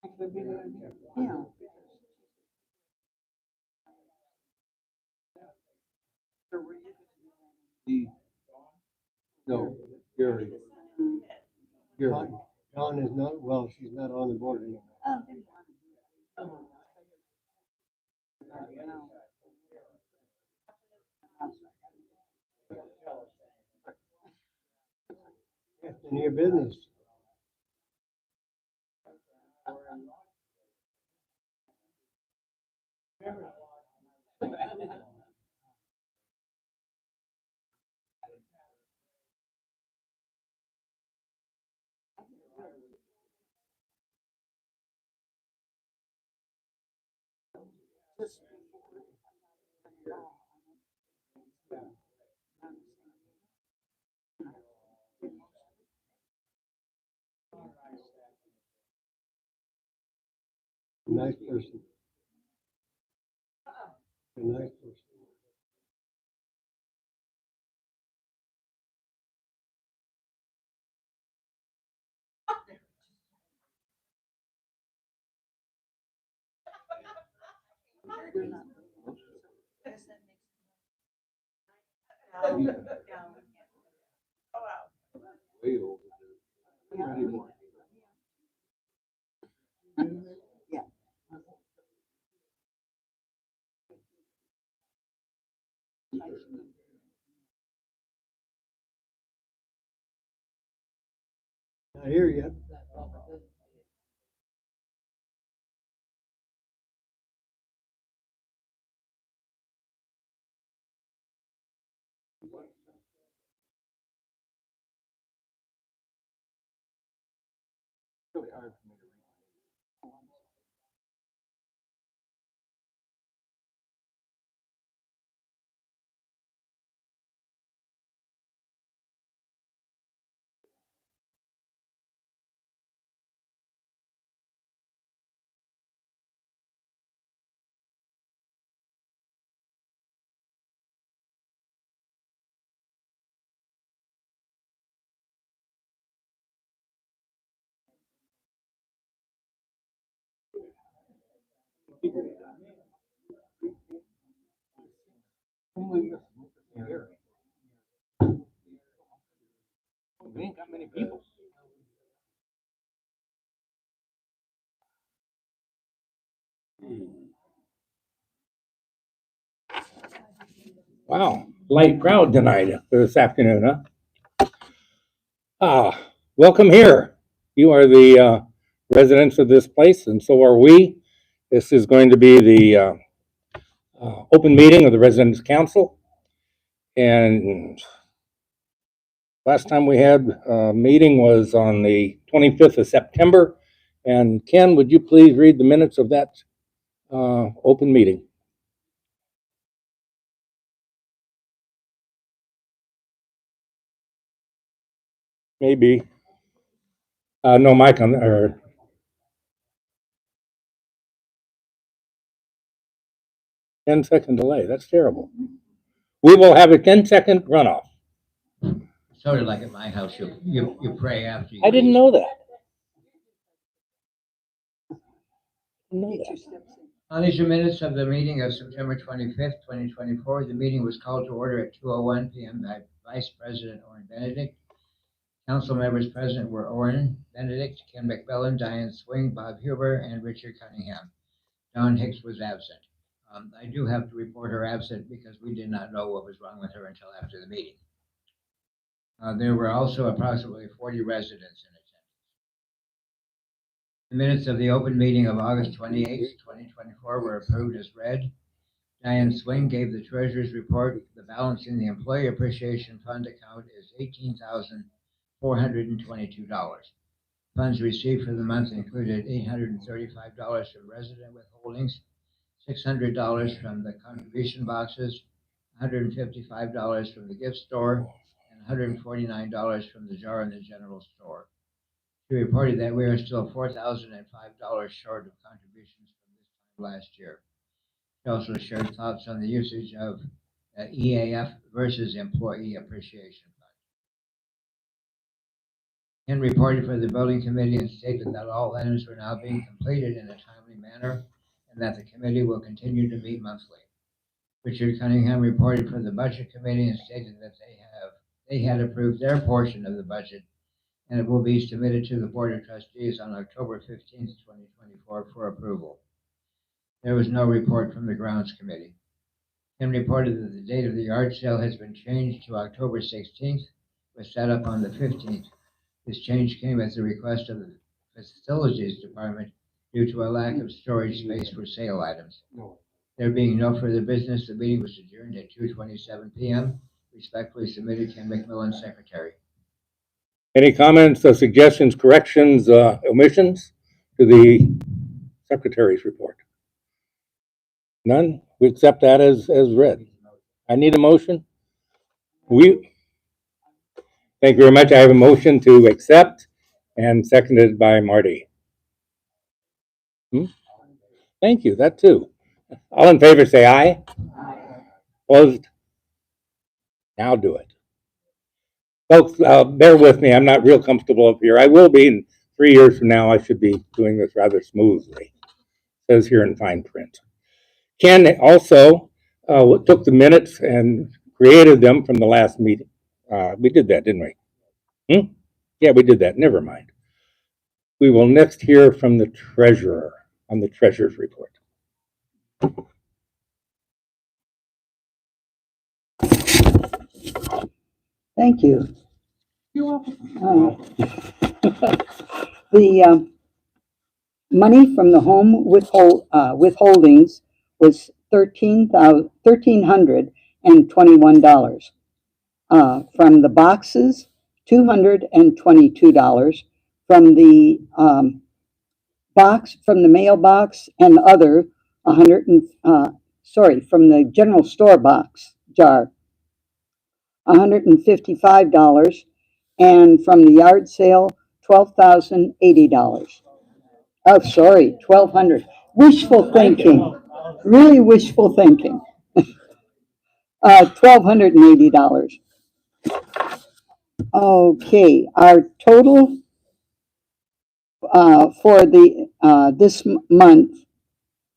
Yeah. The, no, Gary. Gary. Dawn is not, well, she's not on the board anymore. That's none of your business. Nice person. A nice person. Way over there. Ready for it. Yeah. Not here yet. Really hard for me to read. Only this Gary. We ain't got many people. Wow, light crowd tonight, this afternoon, huh? Welcome here. You are the residents of this place, and so are we. This is going to be the open meeting of the Residents Council. And last time we had a meeting was on the 25th of September. And Ken, would you please read the minutes of that open meeting? Maybe. No mic on, or 10-second delay. That's terrible. We will have a 10-second runoff. Sort of like at my house, you pray after you. I didn't eat. know that. Didn't know Get that. your steps in. On these are minutes of the meeting of September 25th, 2024. The meeting was called to order at 2:01 p.m. by Vice President Oren Benedict. Council members present were Oren Benedict, Ken McMillan, Diane Swing, Bob Huber, and Richard Cunningham. Don Hicks was absent. I do have to report her absent because we did not know what was wrong with her until after the meeting. There were also approximately 40 residents in attendance. The minutes of the open meeting of August 28th, 2024 were approved as read. Diane Swing gave the treasurer's report. The balance in the Employee Appreciation Fund account is $18,422. Funds received for the month included $835 from resident withholdings, $600 from the contribution boxes, $155 from the gift store, and $149 from the jar in the general store. She reported that we are still $4,005 short of contributions from this time last year. She also shared thoughts on the usage of EAF versus Employee Appreciation Fund. Ken reported for the building committee and stated that all items were now being completed in a timely manner and that the committee will continue to meet monthly. Richard Cunningham reported for the budget committee and stated that they had approved their portion of the budget and it will be submitted to the Board of Trustees on October 15th, 2024 for approval. There was no report from the grounds committee. Ken reported that the date of the yard sale has been changed to October 16th, was set up on the 15th. This change came at the request of the Facilities Department due to a lack of storage space for sale items. There being no further business, the meeting was adjourned at 2:27 p.m. Respectfully submitted, Ken McMillan, Secretary. Any comments, suggestions, corrections, omissions to the secretary's report? None? We accept that as read. I need a motion. Thank you very much. I have a motion to accept and seconded by Marty. Thank you, that too. All in favor say aye. Opposed? Now do it. Folks, bear with me. I'm not real comfortable up here. I will be in 3 years from now. I should be doing this rather smoothly. It says here in fine print. Ken also took the minutes and created them from the last meeting. We did that, didn't we? Yeah, we did that. Never mind. We will next hear from the treasurer on the treasurer's report. Thank you. You're welcome. The money from the home withholdings was $1,321. From the boxes, $222. From the from the mailbox and other, from the general store box jar, $155, and from the yard sale, $12,080. Oh, sorry, $1,200. Wishful thinking, really wishful thinking. $1,280. Okay, our total for the this month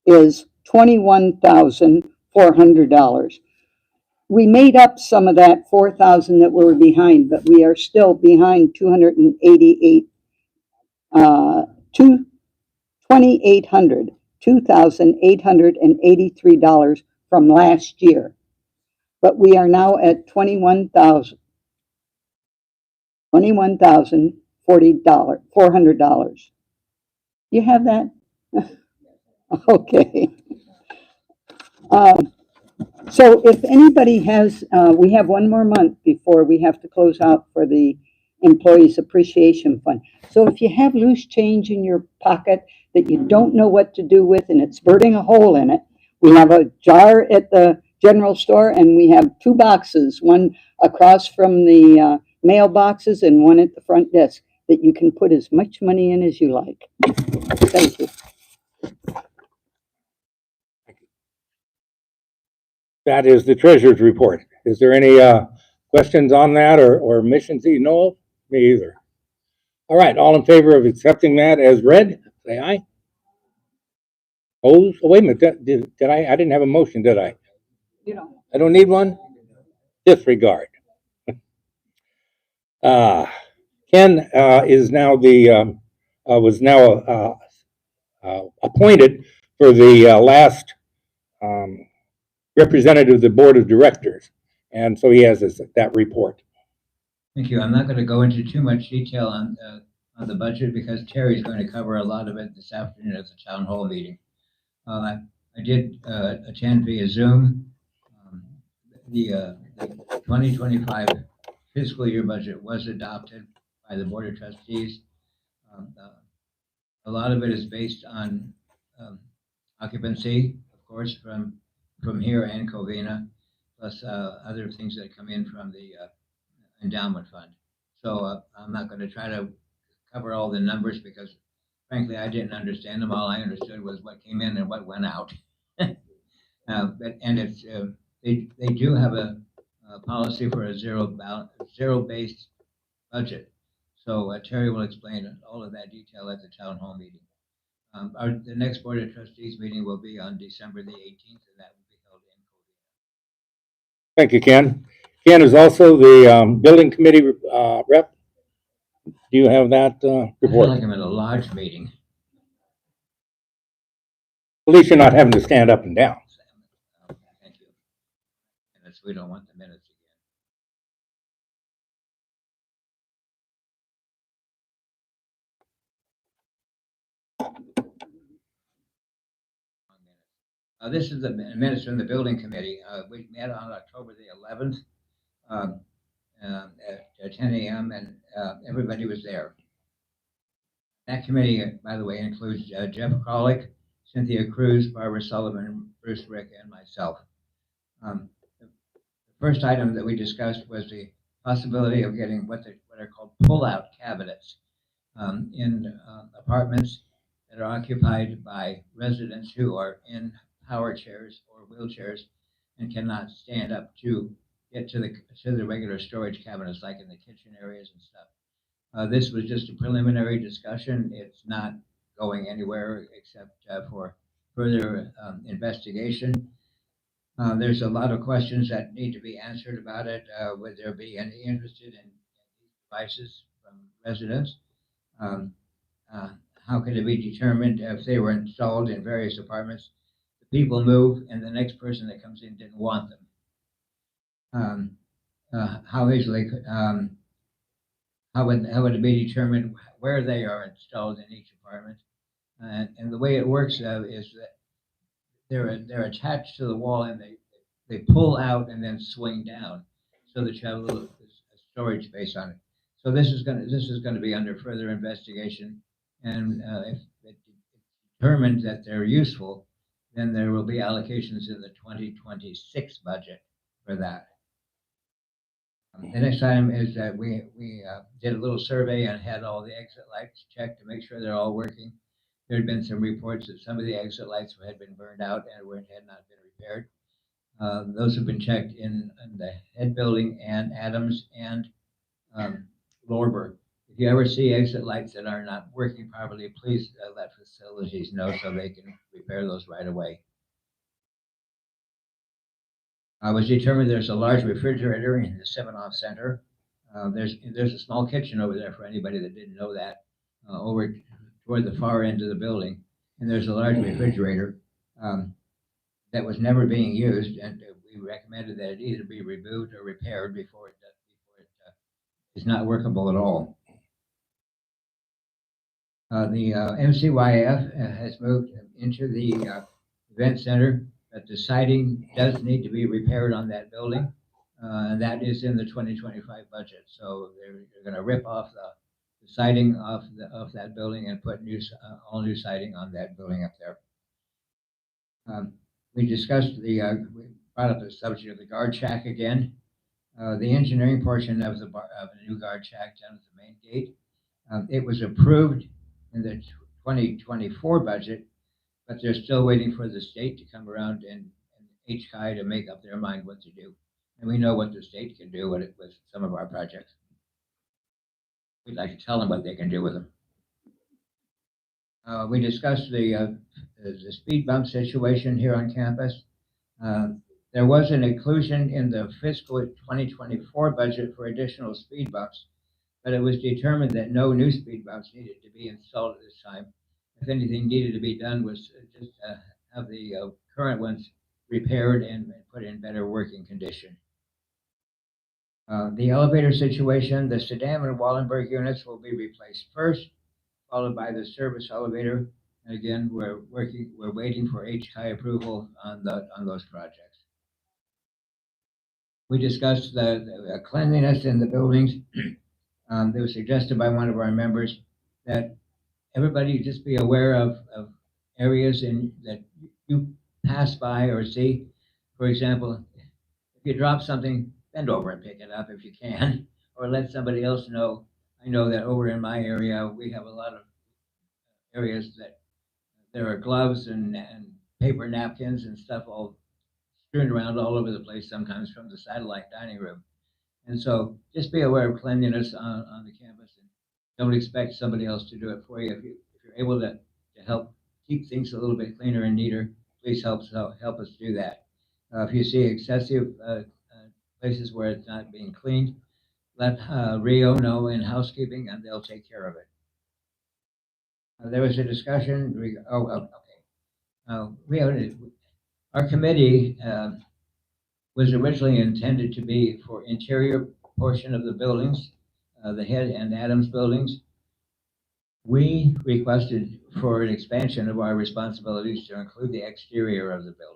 is $21,400. We made up some of that 4,000 that we were behind, but we are still behind $2,883 from last year. But we are now at $400. You have that? Okay. So if anybody has, we have one more month before we have to close out for the Employees Appreciation Fund. So if you have loose change in your pocket that you don't know what to do with and it's burning a hole in it, we have a jar at the general store and we have 2 boxes, one across from the mailboxes and one at the front desk that you can put as much money in as you like. Thank you. That is the treasurer's report. Is there any questions on that or omissions that you know of? Me either. All right, all in favor of accepting that as read, say aye. Oh, wait a minute, did I didn't have a motion, did I? You know. I don't need one? Disregard. Ken is now was now appointed for the last representative of the board of directors, and so he has that report. Thank you. I'm not going to go into too much detail on the budget because Terry's going to cover a lot of it this afternoon at the town hall meeting. I did attend via Zoom. The 2025 fiscal year budget was adopted by the Board of Trustees. A lot of it is based on occupancy, of course, from here and Covina, plus other things that come in from the endowment fund. So I'm not going to try to cover all the numbers because, frankly, I didn't understand them. All I understood was what came in and what went out. And it's they do have a policy for a zero-based budget. So Terry will explain all of that detail at the town hall meeting. The next Board of Trustees meeting will be on December the 18th, and that will be held in Covina. Thank you, Ken. Ken is also the building committee rep. Do you have that I feel report? like I'm in a lodge meeting. At least you're not having to stand up and down. Thank you. Minutes, we don't want the minutes again. This is the minutes from the building committee. We met on October the 11th at 10 a.m. and everybody was there. That committee, by the way, includes Jeff Kralik, Cynthia Cruz, Barbara Sullivan, Bruce Rick, and myself. The first item that we discussed was the possibility of getting what are called pull-out cabinets in apartments that are occupied by residents who are in power chairs or wheelchairs and cannot stand up to get to the regular storage cabinets, like in the kitchen areas and stuff. This was just a preliminary discussion. It's not going anywhere except for further investigation. There's a lot of questions that need to be answered about it. Would there be any interest in these devices from residents? How can it be determined if they were installed in various apartments? The people move, and the next person that comes in didn't want them. How easily? How would it be determined where they are installed in each apartment? And the way it works is that they're attached to the wall, and they pull out and then swing down, so that you have a little storage space on it. So this is going to be under further investigation, and if it's determined that they're useful, then there will be allocations in the 2026 budget for that. The next item is that we did a little survey and had all the exit lights checked to make sure they're all working. There had been some reports that some of the exit lights had been burned out and had not been repaired. Those have been checked in the head building and Adams and Lorber. If you ever see exit lights that are not working properly, please let facilities know so they can repair those right away. It was determined there's a large refrigerator in the 7-off center. There's a small kitchen over there for anybody that didn't know that, over toward the far end of the building. And there's a large refrigerator that was never being used, and we recommended that it either be removed or repaired before it is not workable at all. The MCYF has moved into the event center, but the siding does need to be repaired on that building, and that is in the 2025 budget. So they're going to rip off the siding off that building and put all new siding on that building up there. We discussed we brought up the subject of the guard shack again. The engineering portion of the new guard shack down at the main gate, it was approved in the 2024 budget, but they're still waiting for the state to come around and HCI to make up their mind what to do. And we know what the state can do with some of our projects. We'd like to tell them what they can do with them. We discussed the speed bump situation here on campus. There was an inclusion in the fiscal 2024 budget for additional speed bumps, but it was determined that no new speed bumps needed to be installed at this time. If anything needed to be done was just have the current ones repaired and put in better working condition. The elevator situation, the Sedam and Wallenberg units will be replaced first, followed by the service elevator. And again, we're waiting for HCI approval on those projects. We discussed the cleanliness in the buildings. It was suggested by one of our members that everybody just be aware of areas that you pass by or see. For example, if you drop something, bend over and pick it up if you can, or let somebody else know. I know that over in my area, we have a lot of areas that there are gloves and paper napkins and stuff all strewn around all over the place, sometimes from the satellite dining room. And so just be aware of cleanliness on the campus. And don't expect somebody else to do it for you. If you're able to help keep things a little bit cleaner and neater, please help us do that. If you see excessive places where it's not being cleaned, let Rio know in housekeeping, and they'll take care of it. There was a discussion. Okay. Rio, our committee was originally intended to be for interior portion of the buildings, the Head and Adams buildings. We requested for an expansion of our responsibilities to include the exterior of the buildings.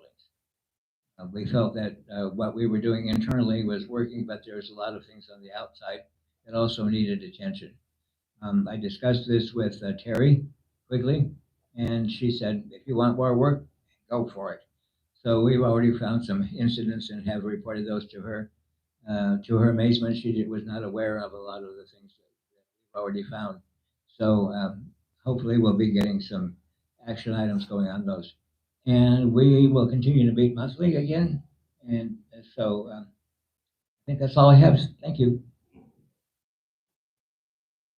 We felt that what we were doing internally was working, but there was a lot of things on the outside that also needed attention. I discussed this with Terry Quigley, and she said, if you want more work, go for it. So we've already found some incidents and have reported those to her. To her amazement, she was not aware of a lot of the things that we've already found. So hopefully we'll be getting some action items going on those. And we will continue to meet monthly again. And so I think that's all I have. Thank you.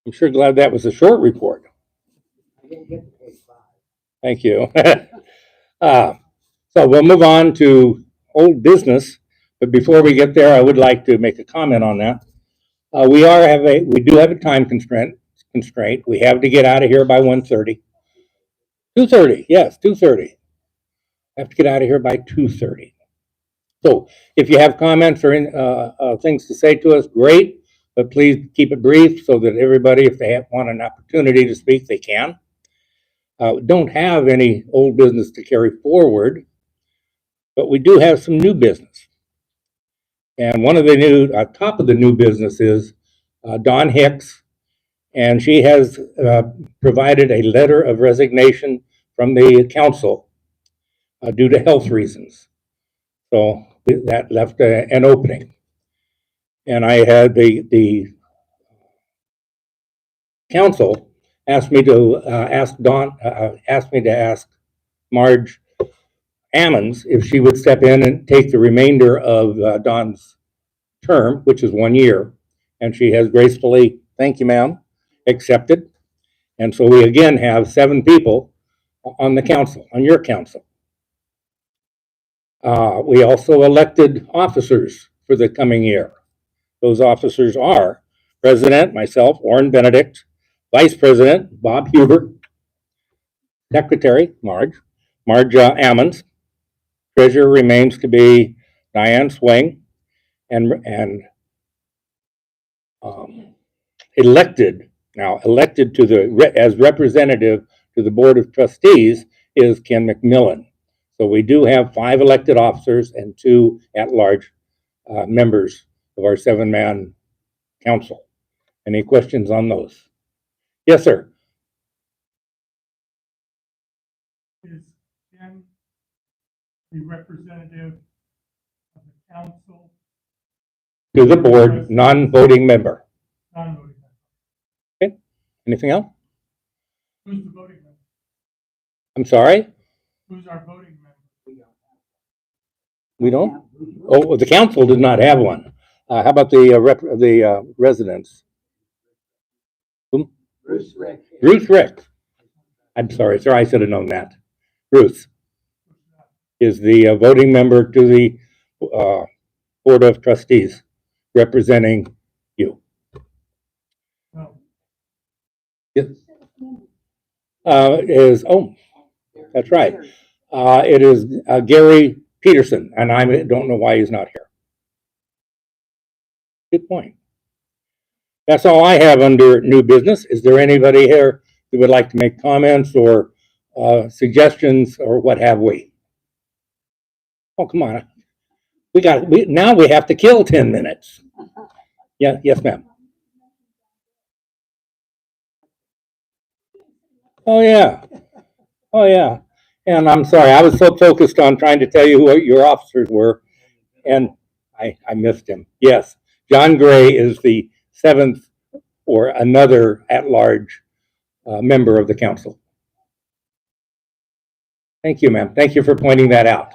I'm sure glad that was a short report. I didn't get to page 5. Thank you. So we'll move on to old business, but before we get there, I would like to make a comment on that. We do have a time constraint. We have to get out of here by 1:30. 2:30, yes, 2:30. Have to get out of here by 2:30. So if you have comments or things to say to us, great, but please keep it brief so that everybody, if they want an opportunity to speak, they can. Don't have any old business to carry forward, but we do have some new business. And one of the top of the new business is Dawn Hicks, and she has provided a letter of resignation from the council due to health reasons. So that left an opening. And I had the council asked me to ask Marge Ammons if she would step in and take the remainder of Dawn's term, which is 1 year. And she has gracefully, thank you, ma'am, accepted. And so we again have 7 people on the council, on your council. We also elected officers for the coming year. Those officers are President, myself, Warren Benedict, Vice President, Bob Hubert, Secretary, Marge Ammons. Treasurer remains to be Diane Swing, and elected as representative to the Board of Trustees is Ken McMillan. So we do have 5 elected officers and 2 at-large members of our 7-man council. Any questions on those? Yes, sir. Is Ken the representative of the council? To the board, non-voting member. Non-voting member. Okay. Anything else? Who's the voting member? I'm sorry? Who's our voting member? We don't? Oh, the council did not have one. How about the residents? Whom? Bruce Rick. Ruth Rick. I'm sorry, sir, I should have known that. Ruth is the voting member to the Board of Trustees, representing you. No. Yes. That's right. It is Gary Peterson, and I don't know why he's not here. Good point. That's all I have under new business. Is there anybody here who would like to make comments or suggestions or what have we? Oh, come on. Now we have to kill 10 minutes. Yeah, yes, ma'am. Oh, yeah. Oh, yeah. And I'm sorry, I was so focused on trying to tell you who your officers were, and I missed him. Yes, John Gray is the 7th or another at-large member of the council. Thank you, ma'am. Thank you for pointing that out.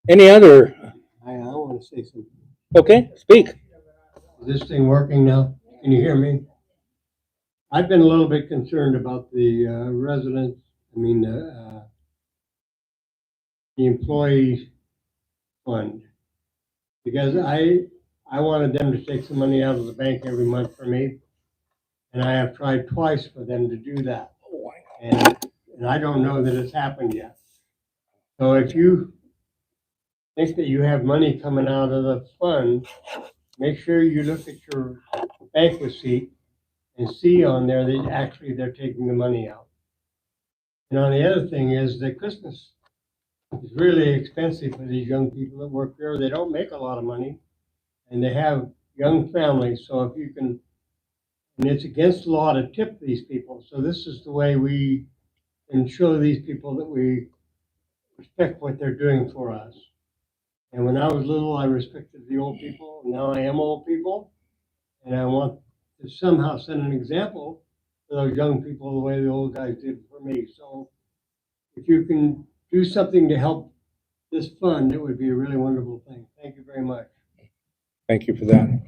Any other? I want to say something. Okay, speak. Is this thing working now? Can you hear me? I've been a little bit concerned about the the employee fund. Because I wanted them to take some money out of the bank every month for me. And I have tried twice for them to do that. And I don't know that it's happened yet. So if you think that you have money coming out of the fund, make sure you look at your bank receipt and see on there that actually they're taking the money out. And on the other thing is that Christmas is really expensive for these young people that work there. They don't make a lot of money and they have young families. So if you can, and it's against the law to tip these people. So this is the way we can show these people that we respect what they're doing for us. And when I was little, I respected the old people. Now I am old people. And I want to somehow set an example for those young people the way the old guys did for me. So if you can do something to help this fund, it would be a really wonderful thing. Thank you very much. Thank you for that.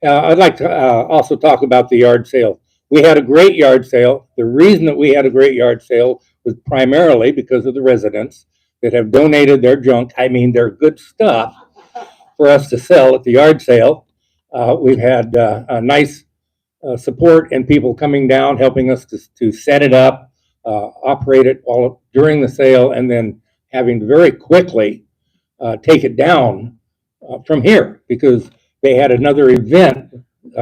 I'd like to also talk about the yard sale. We had a great yard sale. The reason that we had a great yard sale was primarily because of the residents that have donated their junk, I mean their good stuff, for us to sell at the yard sale. We've had a nice support and people coming down, helping us to set it up, operate it all during the sale, and then having to very quickly take it down from here because they had another event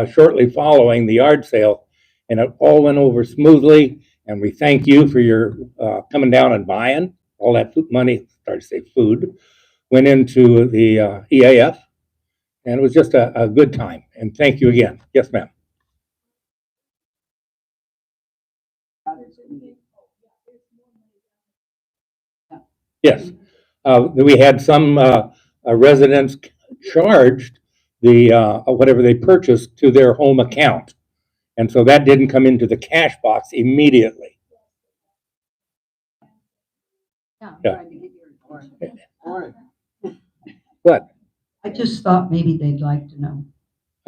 shortly following the yard sale, and it all went over smoothly. And we thank you for your coming down and buying. All that money, started to say food, went into the EAF, and it was just a good time. And thank you again. Yes, ma'am. Yes, we had some residents charged the whatever they purchased to their home account, and so that didn't come into the cash box immediately. Yeah. What? I just thought maybe they'd like to know.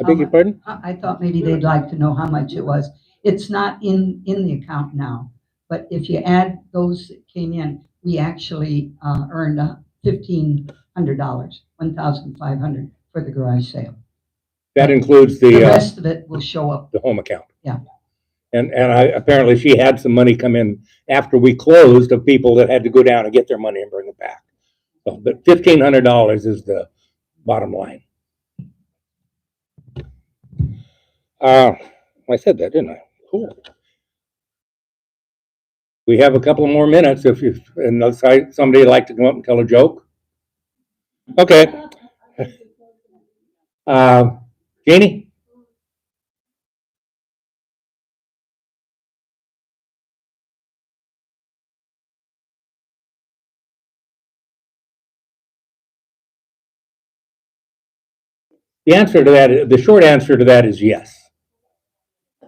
I beg your pardon? I thought maybe they'd like to know how much it was. It's not in the account now, but if you add those that came in, we actually earned $1,500, $1,500 for the garage sale. That includes The rest of it will show up. the home account. Yeah. And apparently she had some money come in after we closed of people that had to go down and get their money and bring it back. So, but $1,500 is the bottom line. I said that, didn't I? Cool. We have a couple more minutes unless somebody would like to come up and tell a joke. Okay. Jeannie? The short answer to that is yes.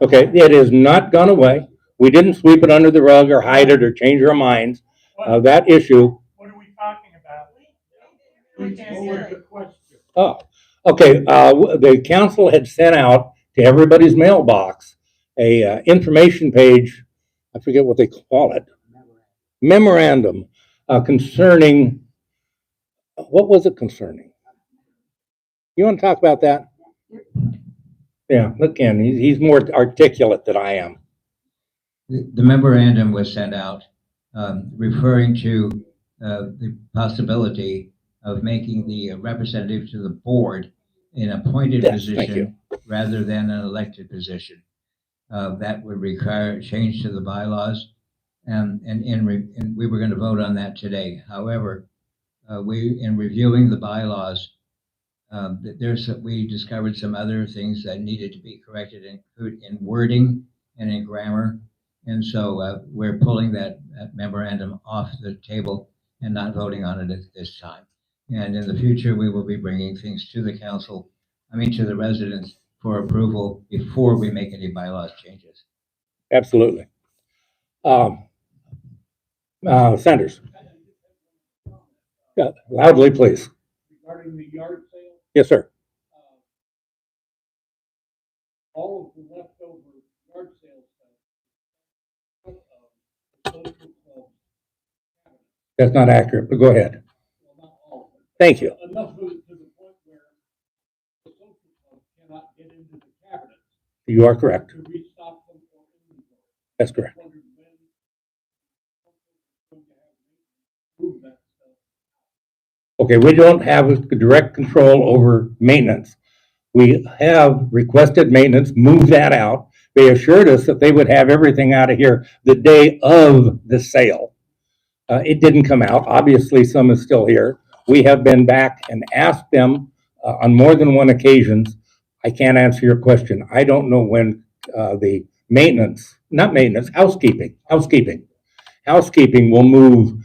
Okay, it has not gone away. We didn't sweep it under the rug or hide it or change our minds. That issue. What are we talking about? We can't hear it. Oh, okay. The council had sent out to everybody's mailbox a information page. I forget what they call it. Memorandum concerning. What was it concerning? You want to talk about that? Yeah, look, Ken, he's more articulate than I am. The memorandum was sent out referring to the possibility of making the representative to the board an appointed Yes, thank position rather than an elected position. That would require a change to the bylaws, and we were going to vote on that today. However, in reviewing the bylaws, we discovered some other things that needed to be corrected in wording and in grammar. And so we're pulling that memorandum off the table and not voting on it at this time. And in the future, we will be bringing things to the council, to the residents for approval before we make any bylaws changes. Absolutely. Sanders. Yeah, loudly, please. Regarding the yard sale, Yes, sir. all of the leftover yard sale stuff. Social clubs. That's not accurate, but go ahead. Well, not all of it. Thank you. Enough to the point where the social club cannot get into the cabinets You are correct. to restock them or inventory. That's correct. Wondered when going to have move that stuff. Okay, we don't have direct control over maintenance. We have requested maintenance, move that out. They assured us that they would have everything out of here the day of the sale. It didn't come out. Obviously, some is still here. We have been back and asked them on more than one occasion. I can't answer your question. I don't know when the housekeeping will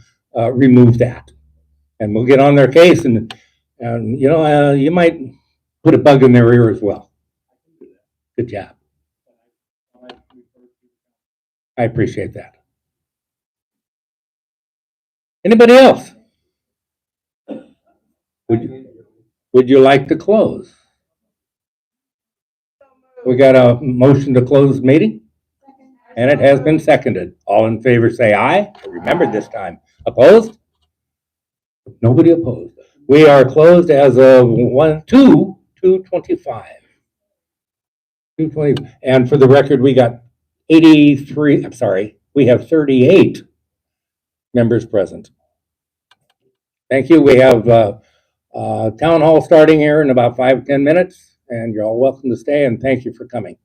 remove that. And we'll get on their case and you might put a bug in their ear as well. Good job. I appreciate that. Anybody else? Would you like to close? We got a motion to close the meeting? And it has been seconded. All in favor say aye. Remember this time. Opposed? Nobody opposed. We are closed as of 2:25. 2:20. And for the record, we got 83, we have 38 members present. Thank you. We have town hall starting here in about 5-10 minutes, and you're all welcome to stay, and thank you for coming.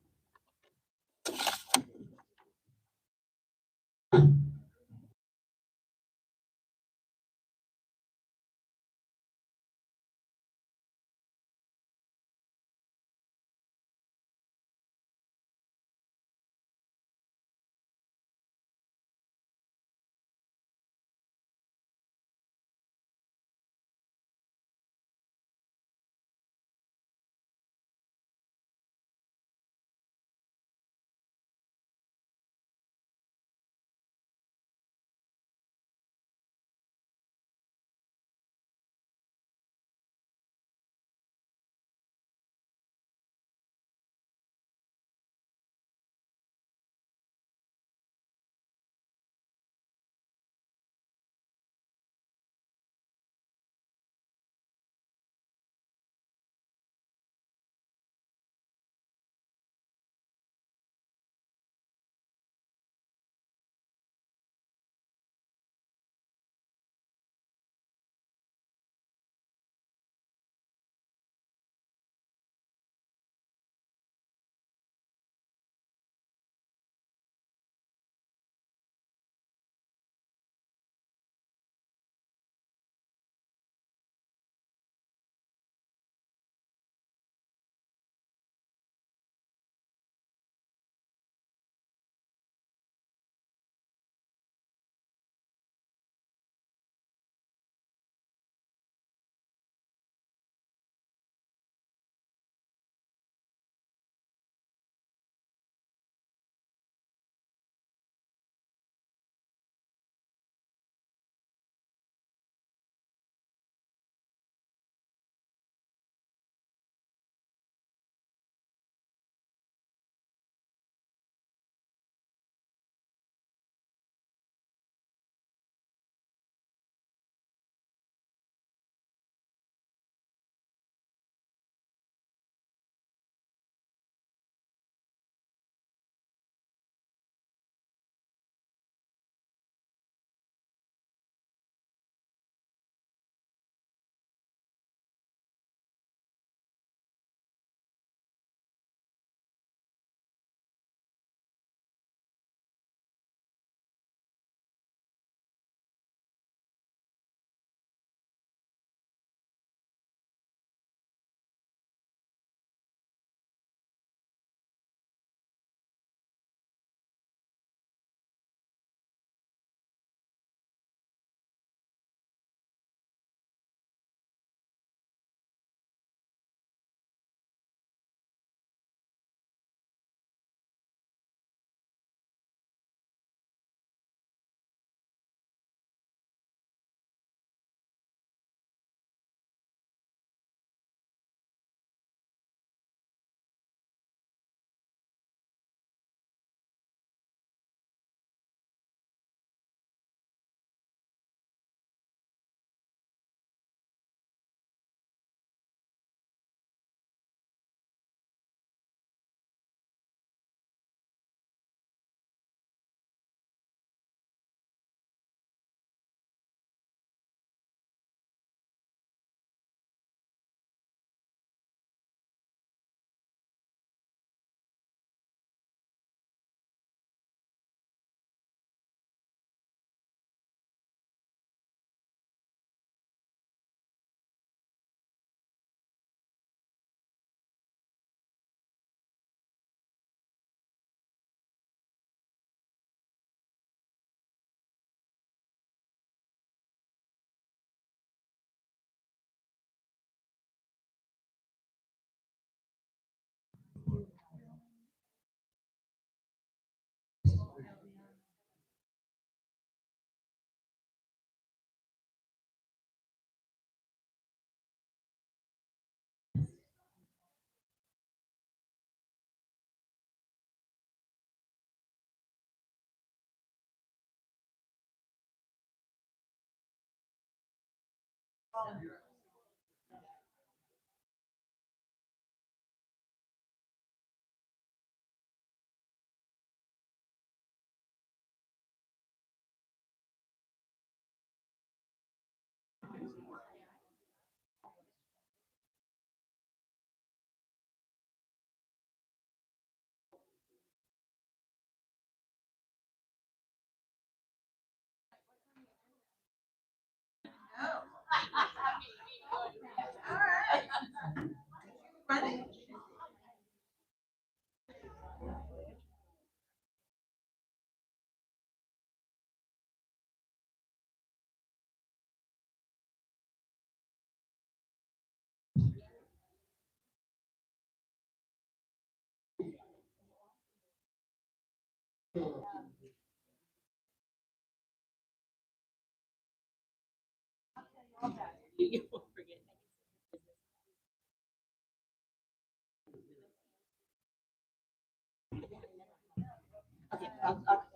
I'll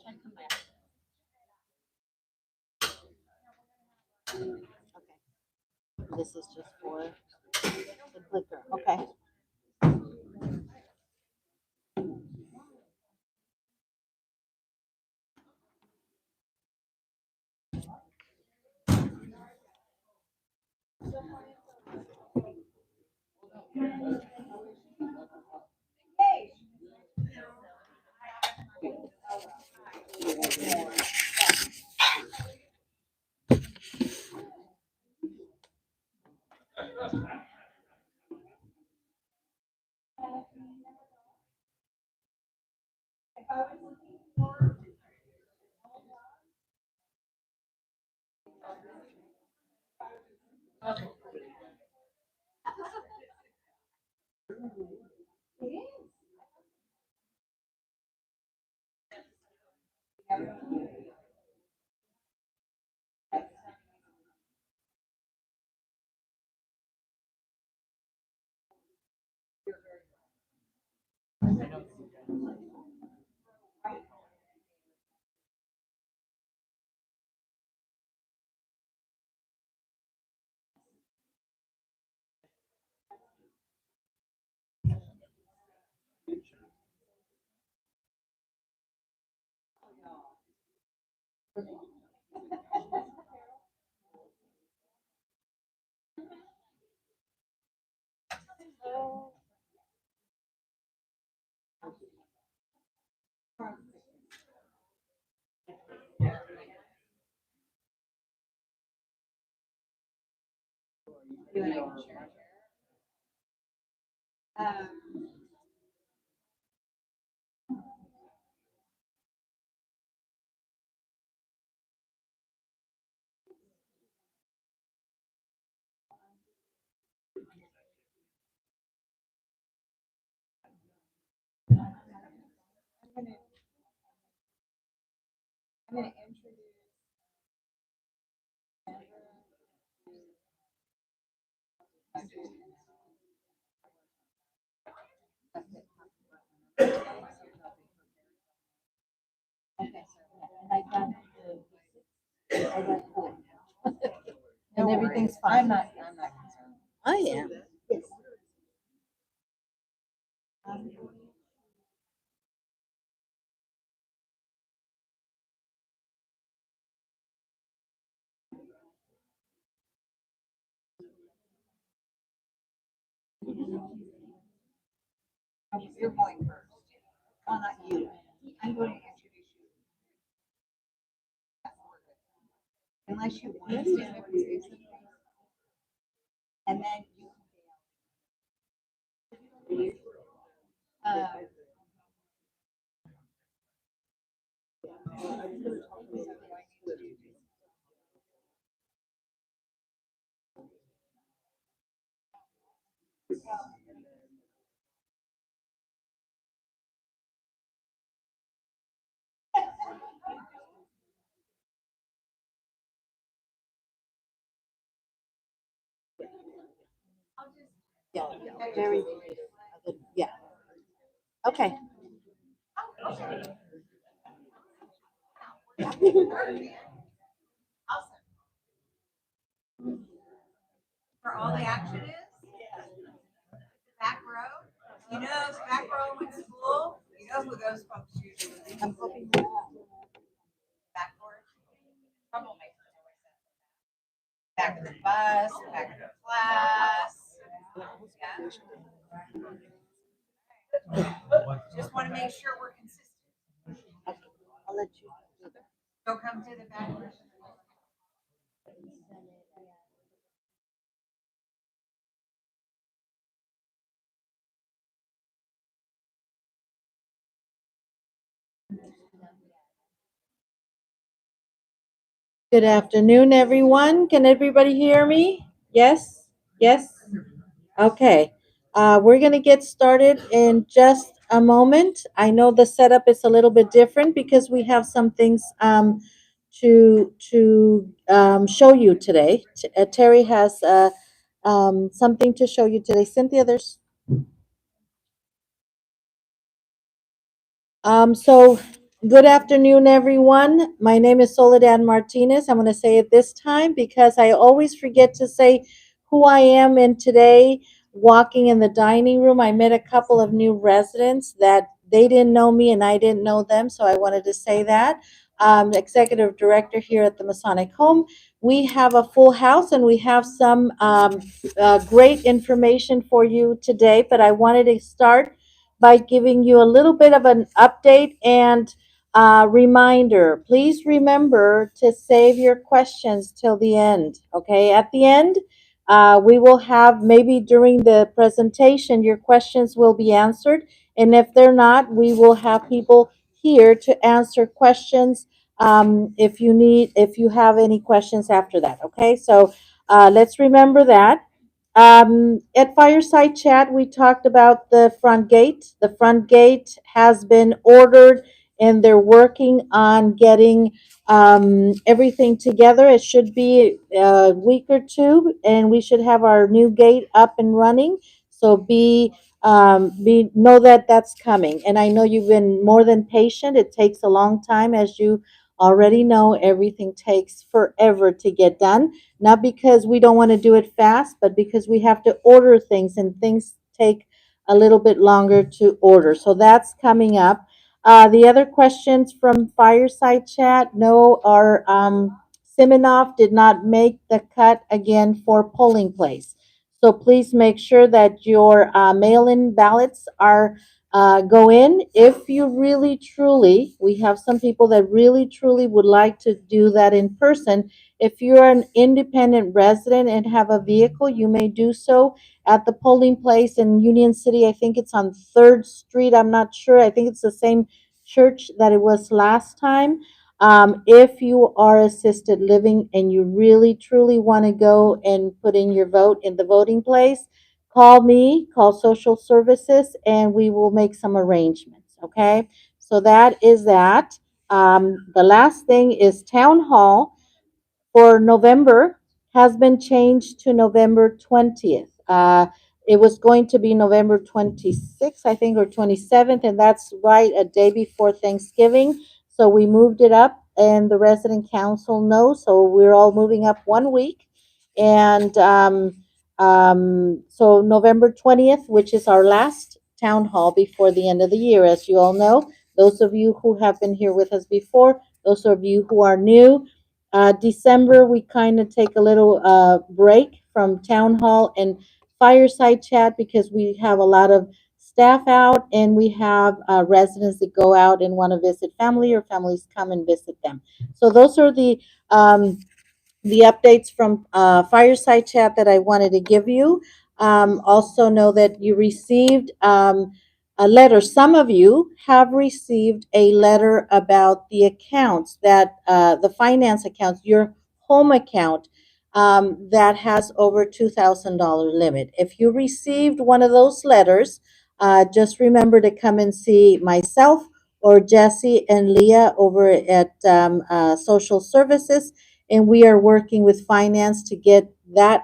try to come back. Okay. This is just for the clicker. Okay. Okay. And I got four. And everything's fine. I'm not concerned. I am. Yes. You're going first. Oh, not you. I'm going to introduce you. Unless you want to stand up and say something. And then you. Yeah, very brief. Yeah. Okay. where all the action is? Back row? You know, if back row went to school, you know who those folks usually be. I'm hoping backboard. Troublemakers always say. Back of the bus, back of the class. Yeah. Just want to make sure we're consistent. I'll let you. Go come to the back row. Good afternoon, everyone. Can everybody hear me? Yes? Yes? Okay. We're going to get started in just a moment. I know the setup is a little bit different because we have some things to show you today. Terry has something to show you today. Cynthia, there's so good afternoon, everyone. My name is Soledad Martinez. I'm going to say it this time because I always forget to say who I am. And today, walking in the dining room, I met a couple of new residents that they didn't know me and I didn't know them. So I wanted to say that. Executive director here at the Masonic Home. We have a full house and we have some great information for you today, but I wanted to start by giving you a little bit of an update and reminder. Please remember to save your questions till the end, okay? At the end, we will have, maybe during the presentation, your questions will be answered. And if they're not, we will have people here to answer questions if you have any questions after that, okay? So let's remember that. At Fireside Chat, we talked about the front gate. The front gate has been ordered and they're working on getting everything together. It should be a week or two and we should have our new gate up and running. So know that that's coming. And I know you've been more than patient. It takes a long time. As you already know, everything takes forever to get done. Not because we don't want to do it fast, but because we have to order things and things take a little bit longer to order. So that's coming up. The other questions from Fireside Chat, no, our Siminoff did not make the cut again for polling place. So please make sure that your mail-in ballots are go in. If you really truly, we have some people that really truly would like to do that in person. If you're an independent resident and have a vehicle, you may do so at the polling place in Union City. I think it's on 3rd Street. I'm not sure. I think it's the same church that it was last time. If you are assisted living and you really truly want to go and put in your vote in the voting place, call me, call social services, and we will make some arrangements. Okay. So that is that. The last thing is town hall for November has been changed to November 20th. It was going to be November 26th, I think, or 27th, and that's right a day before Thanksgiving. So we moved it up, and the resident council knows. So we're all moving up 1 week. And so November 20th, which is our last town hall before the end of the year, as you all know. Those of you who have been here with us before, those of you who are new, December, we kind of take a little break from town hall and fireside chat because we have a lot of staff out and we have residents that go out and want to visit family or families come and visit them. So those are the updates from Fireside Chat that I wanted to give you. Also know that you received a letter. Some of you have received a letter about the accounts that the finance accounts, your home account that has over $2,000 limit. If you received one of those letters, just remember to come and see myself or Jesse and Leah over at Social Services, and we are working with finance to get that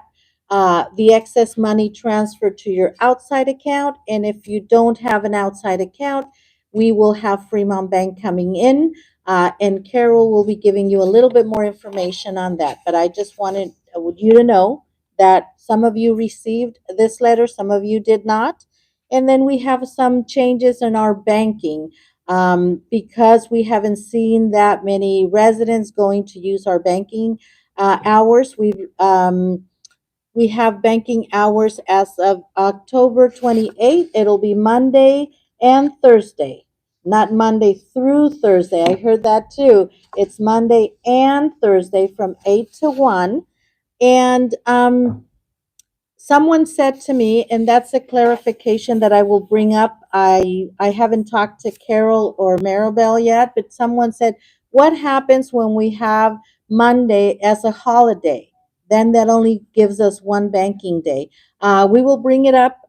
the excess money transferred to your outside account. And if you don't have an outside account, we will have Fremont Bank coming in, and Carol will be giving you a little bit more information on that. But I just wanted you to know that some of you received this letter, some of you did not. And then we have some changes in our banking. Because we haven't seen that many residents going to use our banking hours, we have banking hours as of October 28th. It'll be Monday and Thursday, not Monday through Thursday. I heard that too. It's Monday and Thursday from 8 to 1. And someone said to me, and that's a clarification that I will bring up. I haven't talked to Carol or Maribel yet, but someone said, what happens when we have Monday as a holiday? Then that only gives us one banking day. We will bring it up.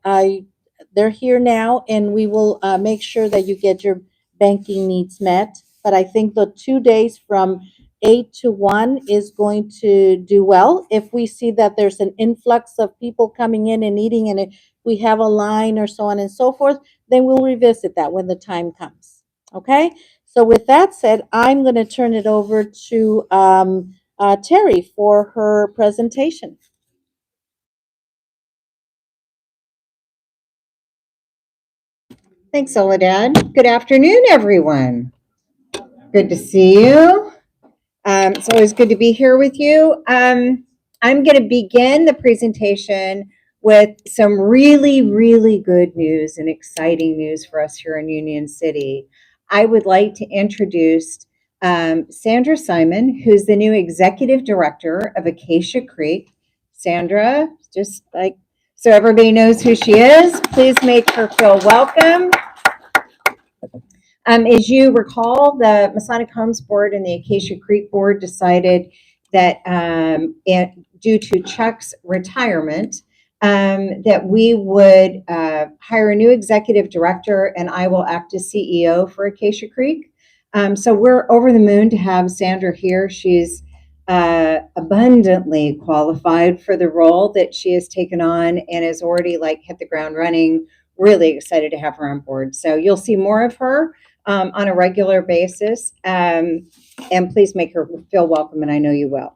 They're here now, and we will make sure that you get your banking needs met. But I think the 2 days from 8 to 1 is going to do well. If we see that there's an influx of people coming in and eating, and if we have a line or so on and so forth, then we'll revisit that when the time comes. Okay? So with that said, I'm going to turn it over to Terry for her presentation. Thanks, Soledad. Good afternoon, everyone. Good to see you. It's always good to be here with you. I'm going to begin the presentation with some really good news and exciting news for us here in Union City. I would like to introduce Sandra Simon, who's the new Executive Director of Acacia Creek. Sandra, just like so everybody knows who she is, please make her feel welcome. As you recall, the Masonic Homes Board and the Acacia Creek Board decided that due to Chuck's retirement, that we would hire a new executive director, and I will act as CEO for Acacia Creek. So we're over the moon to have Sandra here. She's abundantly qualified for the role that she has taken on and has already hit the ground running. Really excited to have her on board. So you'll see more of her on a regular basis, and please make her feel welcome, and I know you will.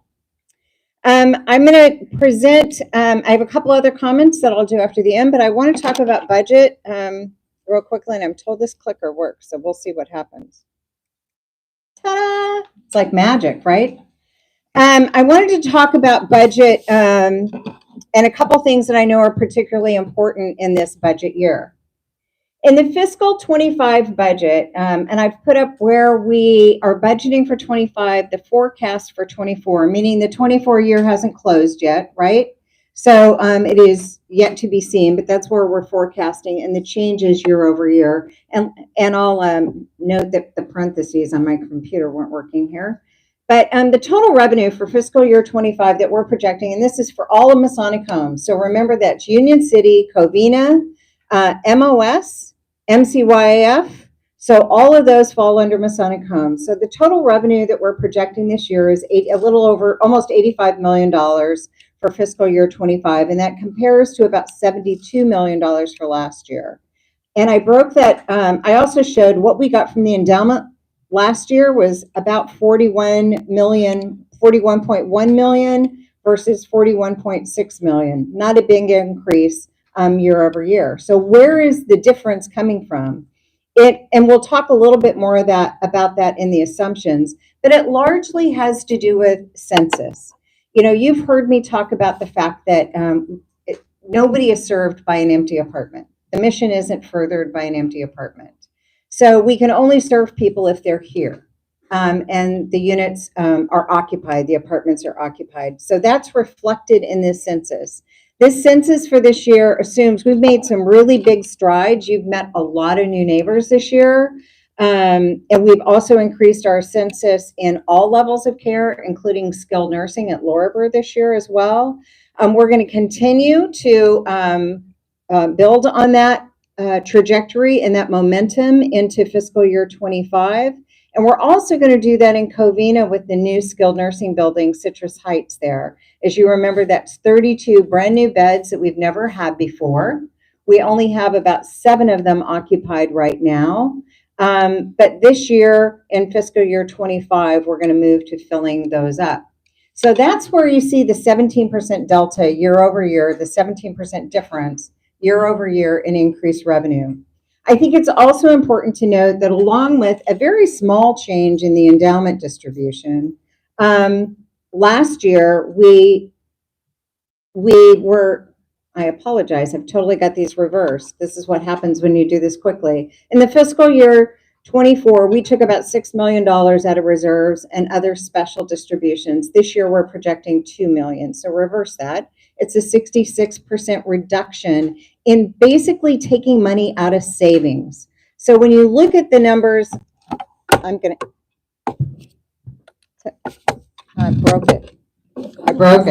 I'm going to present, I have a couple other comments that I'll do after the end, but I want to talk about budget real quickly, and I'm told this clicker works, so we'll see what happens. Ta-da! It's like magic, right? I wanted to talk about budget and a couple things that I know are particularly important in this budget year. In the fiscal 25 budget, and I've put up where we are budgeting for 25, the forecast for 24, meaning the 24 year hasn't closed yet, right? So it is yet to be seen, but that's where we're forecasting and the changes year over year. And I'll note that the parentheses on my computer weren't working here. But the total revenue for fiscal year 25 that we're projecting, and this is for all of Masonic Homes. So remember that's Union City, Covina, MOS, MCYAF. So all of those fall under Masonic Homes. So the total revenue that we're projecting this year is a little over almost $85 million for fiscal year 25. And that compares to about $72 million for last year. And I broke that. I also showed what we got from the endowment last year was about 41.1 million versus 41.6 million. Not a big increase year over year. So where is the difference coming from? And we'll talk a little bit more about that in the assumptions, but it largely has to do with census. You know, you've heard me talk about the fact that nobody is served by an empty apartment. The mission isn't furthered by an empty apartment. So we can only serve people if they're here. And the units are occupied, the apartments are occupied. So that's reflected in this census. This census for this year assumes we've made some really big strides. You've met a lot of new neighbors this year. And we've also increased our census in all levels of care, including skilled nursing at Lorber this year as well. We're going to continue to build on that trajectory and that momentum into fiscal year 25. And we're also going to do that in Covina with the new skilled nursing building, Citrus Heights there. As you remember, that's 32 brand new beds that we've never had before. We only have about 7 of them occupied right now. But this year, in fiscal year 25, we're going to move to filling those up. So that's where you see the 17% delta year over year, the 17% difference year over year in increased revenue. I think it's also important to note that along with a very small change in the endowment distribution, last year we were, I apologize, I've totally got these reversed. This is what happens when you do this quickly. In the fiscal year 24, we took about $6 million out of reserves and other special distributions. This year we're projecting $2 million. So reverse that. It's a 66% reduction in basically taking money out of savings. So when you look at the numbers, I broke it. I broke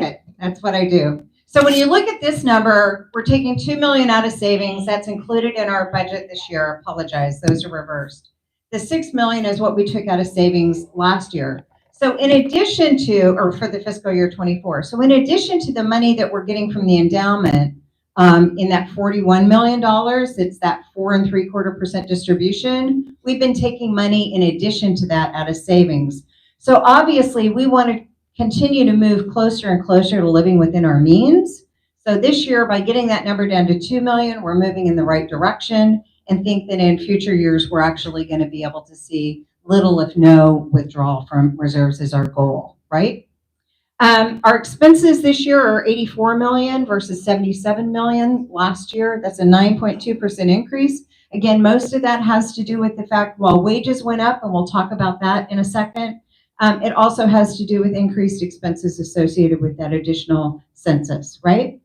it. That's what I do. So when you look at this number, we're taking $2 million out of savings. That's included in our budget this year. I apologize, those are reversed. The $6 million is what we took out of savings last year. So in addition to, or for the fiscal year 24, so in addition to the money that we're getting from the endowment, in that $41 million, it's that 4 3/4% distribution. We've been taking money in addition to that out of savings. So obviously we want to continue to move closer and closer to living within our means. So this year, by getting that number down to $2 million, we're moving in the right direction, and think that in future years, we're actually going to be able to see little, if no, withdrawal from reserves is our goal, right? Our expenses this year are $84 million versus $77 million last year. That's a 9.2% increase. Again, most of that has to do with the fact, while wages went up, and we'll talk about that in a second, it also has to do with increased expenses associated with that additional census, right?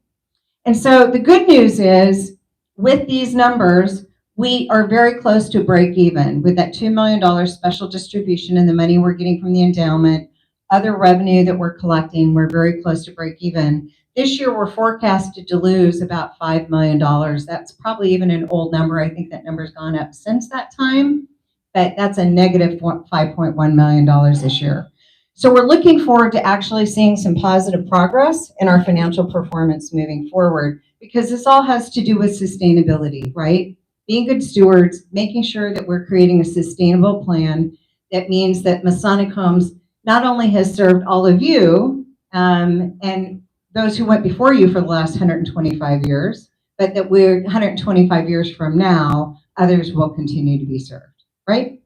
And so the good news is, with these numbers, we are very close to break even with that $2 million special distribution and the money we're getting from the endowment, other revenue that we're collecting, we're very close to break even. This year, we're forecasted to lose about $5 million. That's probably even an old number. I think that number's gone up since that time, but that's a negative $5.1 million this year. So we're looking forward to actually seeing some positive progress in our financial performance moving forward, because this all has to do with sustainability, right? Being good stewards, making sure that we're creating a sustainable plan that means that Masonic Homes not only has served all of you and those who went before you for the last 125 years, but that we're 125 years from now, others will continue to be served, right?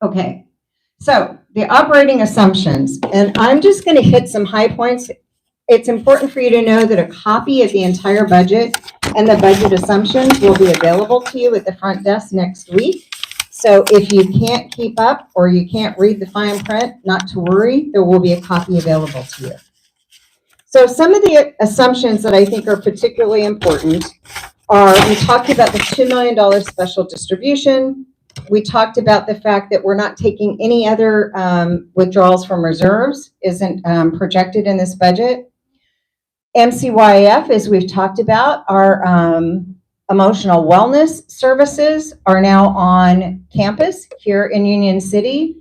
Okay, so the operating assumptions, and I'm just going to hit some high points. It's important for you to know that a copy of the entire budget and the budget assumptions will be available to you at the front desk next week. So if you can't keep up or you can't read the fine print, not to worry, there will be a copy available to you. So some of the assumptions that I think are particularly important are, we talked about the $2 million special distribution. We talked about the fact that we're not taking any other withdrawals from reserves, isn't projected in this budget. MCYF, as we've talked about, our emotional wellness services are now on campus here in Union City,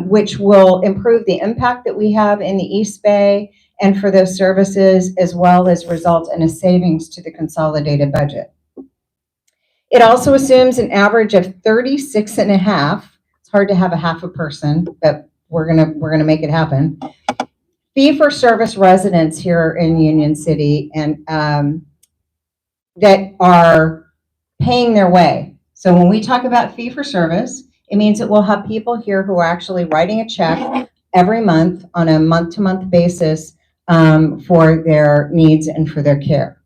which will improve the impact that we have in the East Bay and for those services, as well as result in a savings to the consolidated budget. It also assumes an average of 36 and a half. It's hard to have a half a person, but we're gonna make it happen. Fee-for-service residents here in Union City, and that are paying their way. So when we talk about fee-for-service, it means that we'll have people here who are actually writing a check every month on a month-to-month basis for their needs and for their care.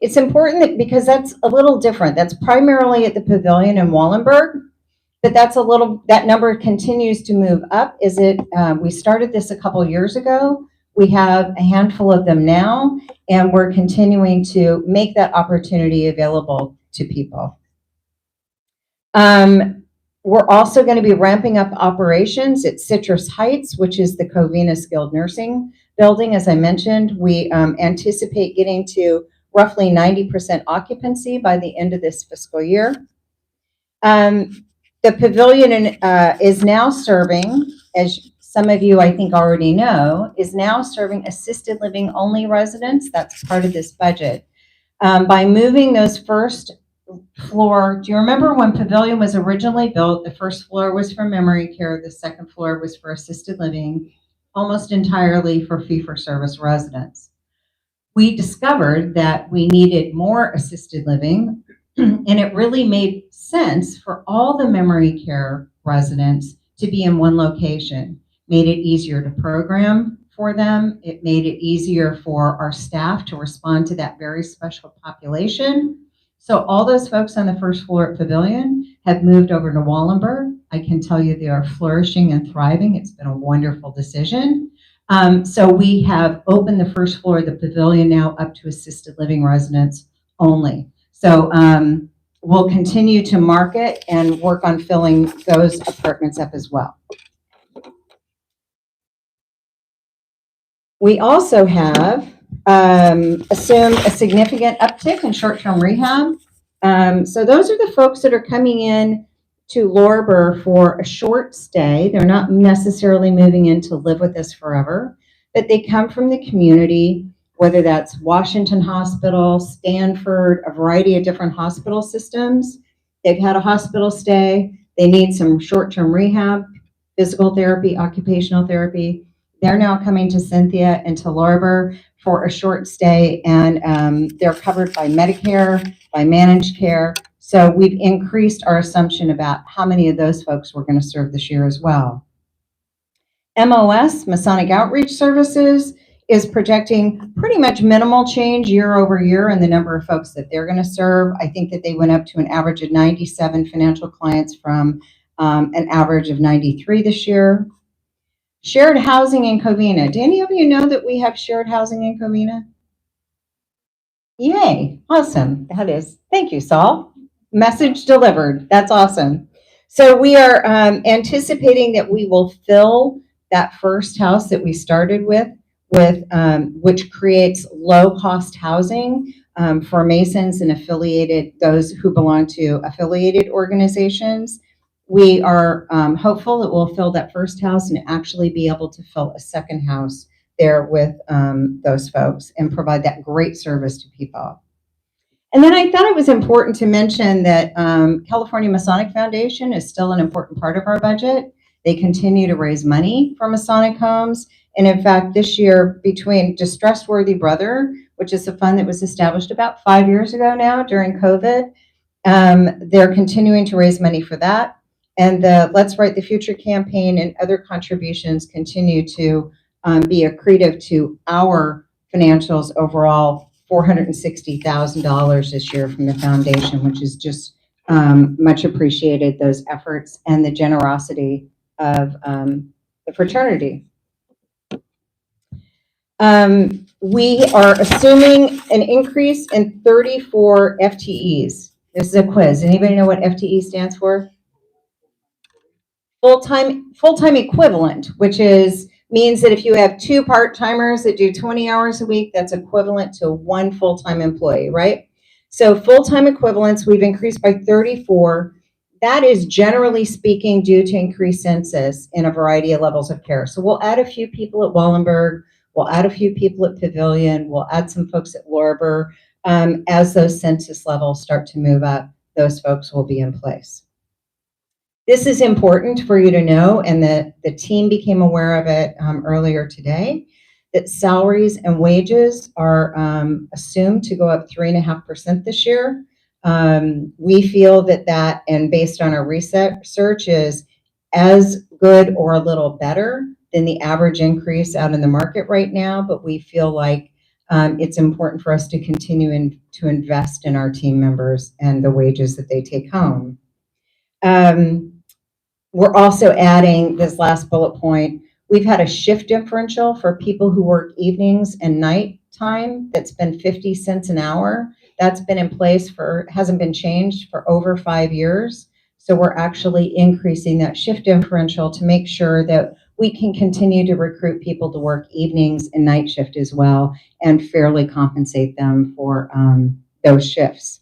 It's important that, because that's a little different. That's primarily at the Pavilion in Wallenberg, but that number continues to move up. We started this a couple years ago. We have a handful of them now, and we're continuing to make that opportunity available to people. We're also going to be ramping up operations at Citrus Heights, which is the Covina Skilled Nursing building. As I mentioned, we anticipate getting to roughly 90% occupancy by the end of this fiscal year. The Pavilion is now serving, as some of you I think already know, is now serving assisted living only residents. That's part of this budget. By moving those first floor, do you remember when Pavilion was originally built? The first floor was for memory care, the second floor was for assisted living, almost entirely for fee-for-service residents. We discovered that we needed more assisted living, and it really made sense for all the memory care residents to be in one location. Made it easier to program for them. It made it easier for our staff to respond to that very special population. So all those folks on the first floor at Pavilion have moved over to Wallenberg. I can tell you they are flourishing and thriving. It's been a wonderful decision. So we have opened the first floor of the Pavilion now up to assisted living residents only. So we'll continue to market and work on filling those apartments up as well. We also have assumed a significant uptick in short-term rehab. So those are the folks that are coming in to Lorber for a short stay. They're not necessarily moving in to live with us forever, but they come from the community, whether that's Washington Hospital, Stanford, a variety of different hospital systems. They've had a hospital stay. They need some short-term rehab, physical therapy, occupational therapy. They're now coming to Cynthia and to Lorber for a short stay, and they're covered by Medicare, by managed care. So we've increased our assumption about how many of those folks we're going to serve this year as well. MOS, Masonic Outreach Services, is projecting pretty much minimal change year over year in the number of folks that they're going to serve. I think that they went up to an average of 97 financial clients from an average of 93 this year. Shared housing in Covina. Do any of you know that we have shared housing in Covina? Yay, awesome. That is, thank you, Saul. Message delivered. That's awesome. So we are anticipating that we will fill that first house that we started with which creates low-cost housing for Masons and affiliated, those who belong to affiliated organizations. We are hopeful that we'll fill that first house and actually be able to fill a second house there with those folks and provide that great service to people. And then I thought it was important to mention that California Masonic Foundation is still an important part of our budget. They continue to raise money for Masonic homes. And in fact, this year, between Distressed Worthy Brother, which is a fund that was established about 5 years ago now during COVID, they're continuing to raise money for that. And the Let's Write the Future campaign and other contributions continue to be accretive to our financials overall. $460,000 this year from the foundation, which is just much appreciated, those efforts and the generosity of the fraternity. We are assuming an increase in 34 FTEs. This is a quiz. Anybody know what FTE stands for? Full-time equivalent, which means that if you have 2 part-timers that do 20 hours a week, that's equivalent to 1 full-time employee, right? So full-time equivalents, we've increased by 34. That is generally speaking due to increased census in a variety of levels of care. So we'll add a few people at Wallenberg, we'll add a few people at Pavilion, we'll add some folks at Lorber. As those census levels start to move up, those folks will be in place. This is important for you to know, and the team became aware of it earlier today, that salaries and wages are assumed to go up 3.5% this year. We feel that, and based on our research, is as good or a little better than the average increase out in the market right now, but we feel like it's important for us to continue to invest in our team members and the wages that they take home. We're also adding this last bullet point. We've had a shift differential for people who work evenings and night time that's been 50 cents an hour. That's been in place hasn't been changed for over 5 years. So we're actually increasing that shift differential to make sure that we can continue to recruit people to work evenings and night shift as well and fairly compensate them for those shifts.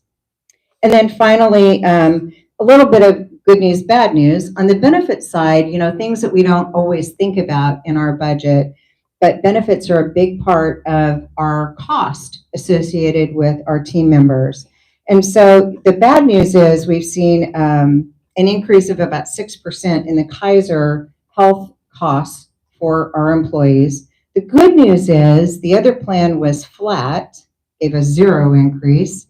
And then finally, a little bit of good news, bad news. On the benefit side, things that we don't always think about in our budget, but benefits are a big part of our cost associated with our team members. And so the bad news is we've seen an increase of about 6% in the Kaiser health costs for our employees. The good news is the other plan was flat, gave a 0 increase.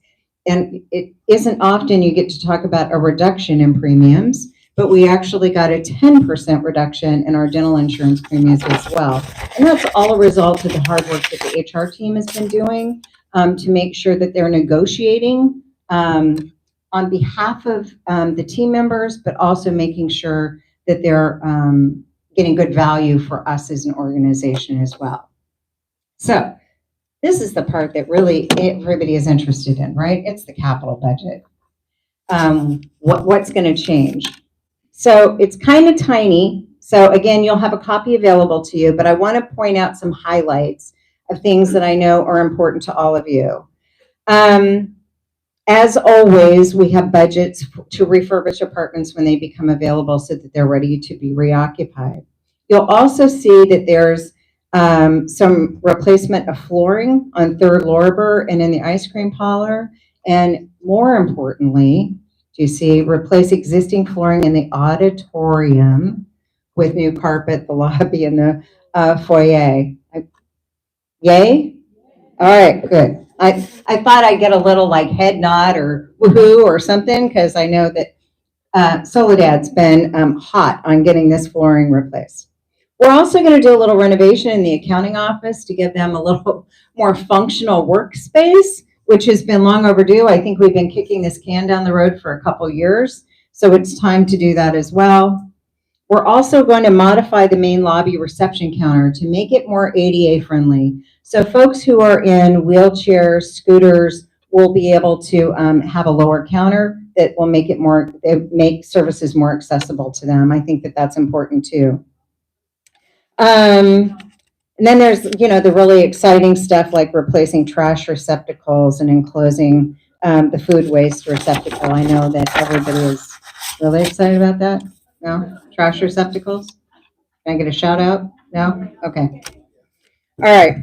And it isn't often you get to talk about a reduction in premiums, but we actually got a 10% reduction in our dental insurance premiums as well. And that's all a result of the hard work that the HR team has been doing to make sure that they're negotiating on behalf of the team members, but also making sure that they're getting good value for us as an organization as well. So this is the part that really everybody is interested in, right? It's the capital budget. What's going to change? So it's kind of tiny. So again, you'll have a copy available to you, but I want to point out some highlights of things that I know are important to all of you. As always, we have budgets to refurbish apartments when they become available so that they're ready to be reoccupied. You'll also see that there's some replacement of flooring on 3rd Lorber and in the ice cream parlor. And more importantly, you see replace existing flooring in the auditorium with new carpet, the lobby, and the foyer. Yay? All right, good. I thought I'd get a little like head nod or woohoo or something because I know that Soledad's been hot on getting this flooring replaced. We're also going to do a little renovation in the accounting office to give them a little more functional workspace, which has been long overdue. I think we've been kicking this can down the road for a couple years, so it's time to do that as well. We're also going to modify the main lobby reception counter to make it more ADA friendly. So folks who are in wheelchairs, scooters, will be able to have a lower counter that will make services more accessible to them. I think that that's important too. And then there's, the really exciting stuff like replacing trash receptacles and enclosing the food waste receptacle. I know that everybody is really excited about that. No? Trash receptacles? Can I get a shout out? No? Okay. All right.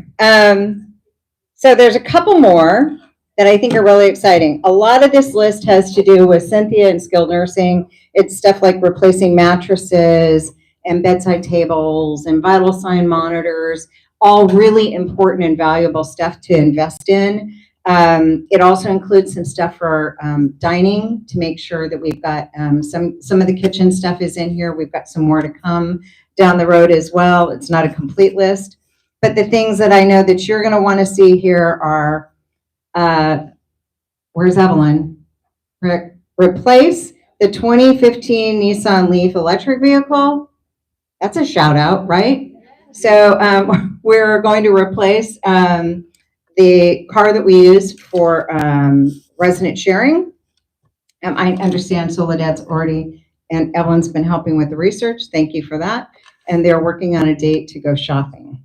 So there's a couple more that I think are really exciting. A lot of this list has to do with Cynthia and skilled nursing. It's stuff like replacing mattresses and bedside tables and vital sign monitors, all really important and valuable stuff to invest in. It also includes some stuff for dining to make sure that we've got some of the kitchen stuff is in here. We've got some more to come down the road as well. It's not a complete list, but the things that I know that you're going to want to see here are, where's Evelyn? Replace the 2015 Nissan Leaf electric vehicle. That's a shout out, right? So we're going to replace the car that we use for resident sharing. I understand Soledad's already, and Evelyn's been helping with the research. Thank you for that. And they're working on a date to go shopping.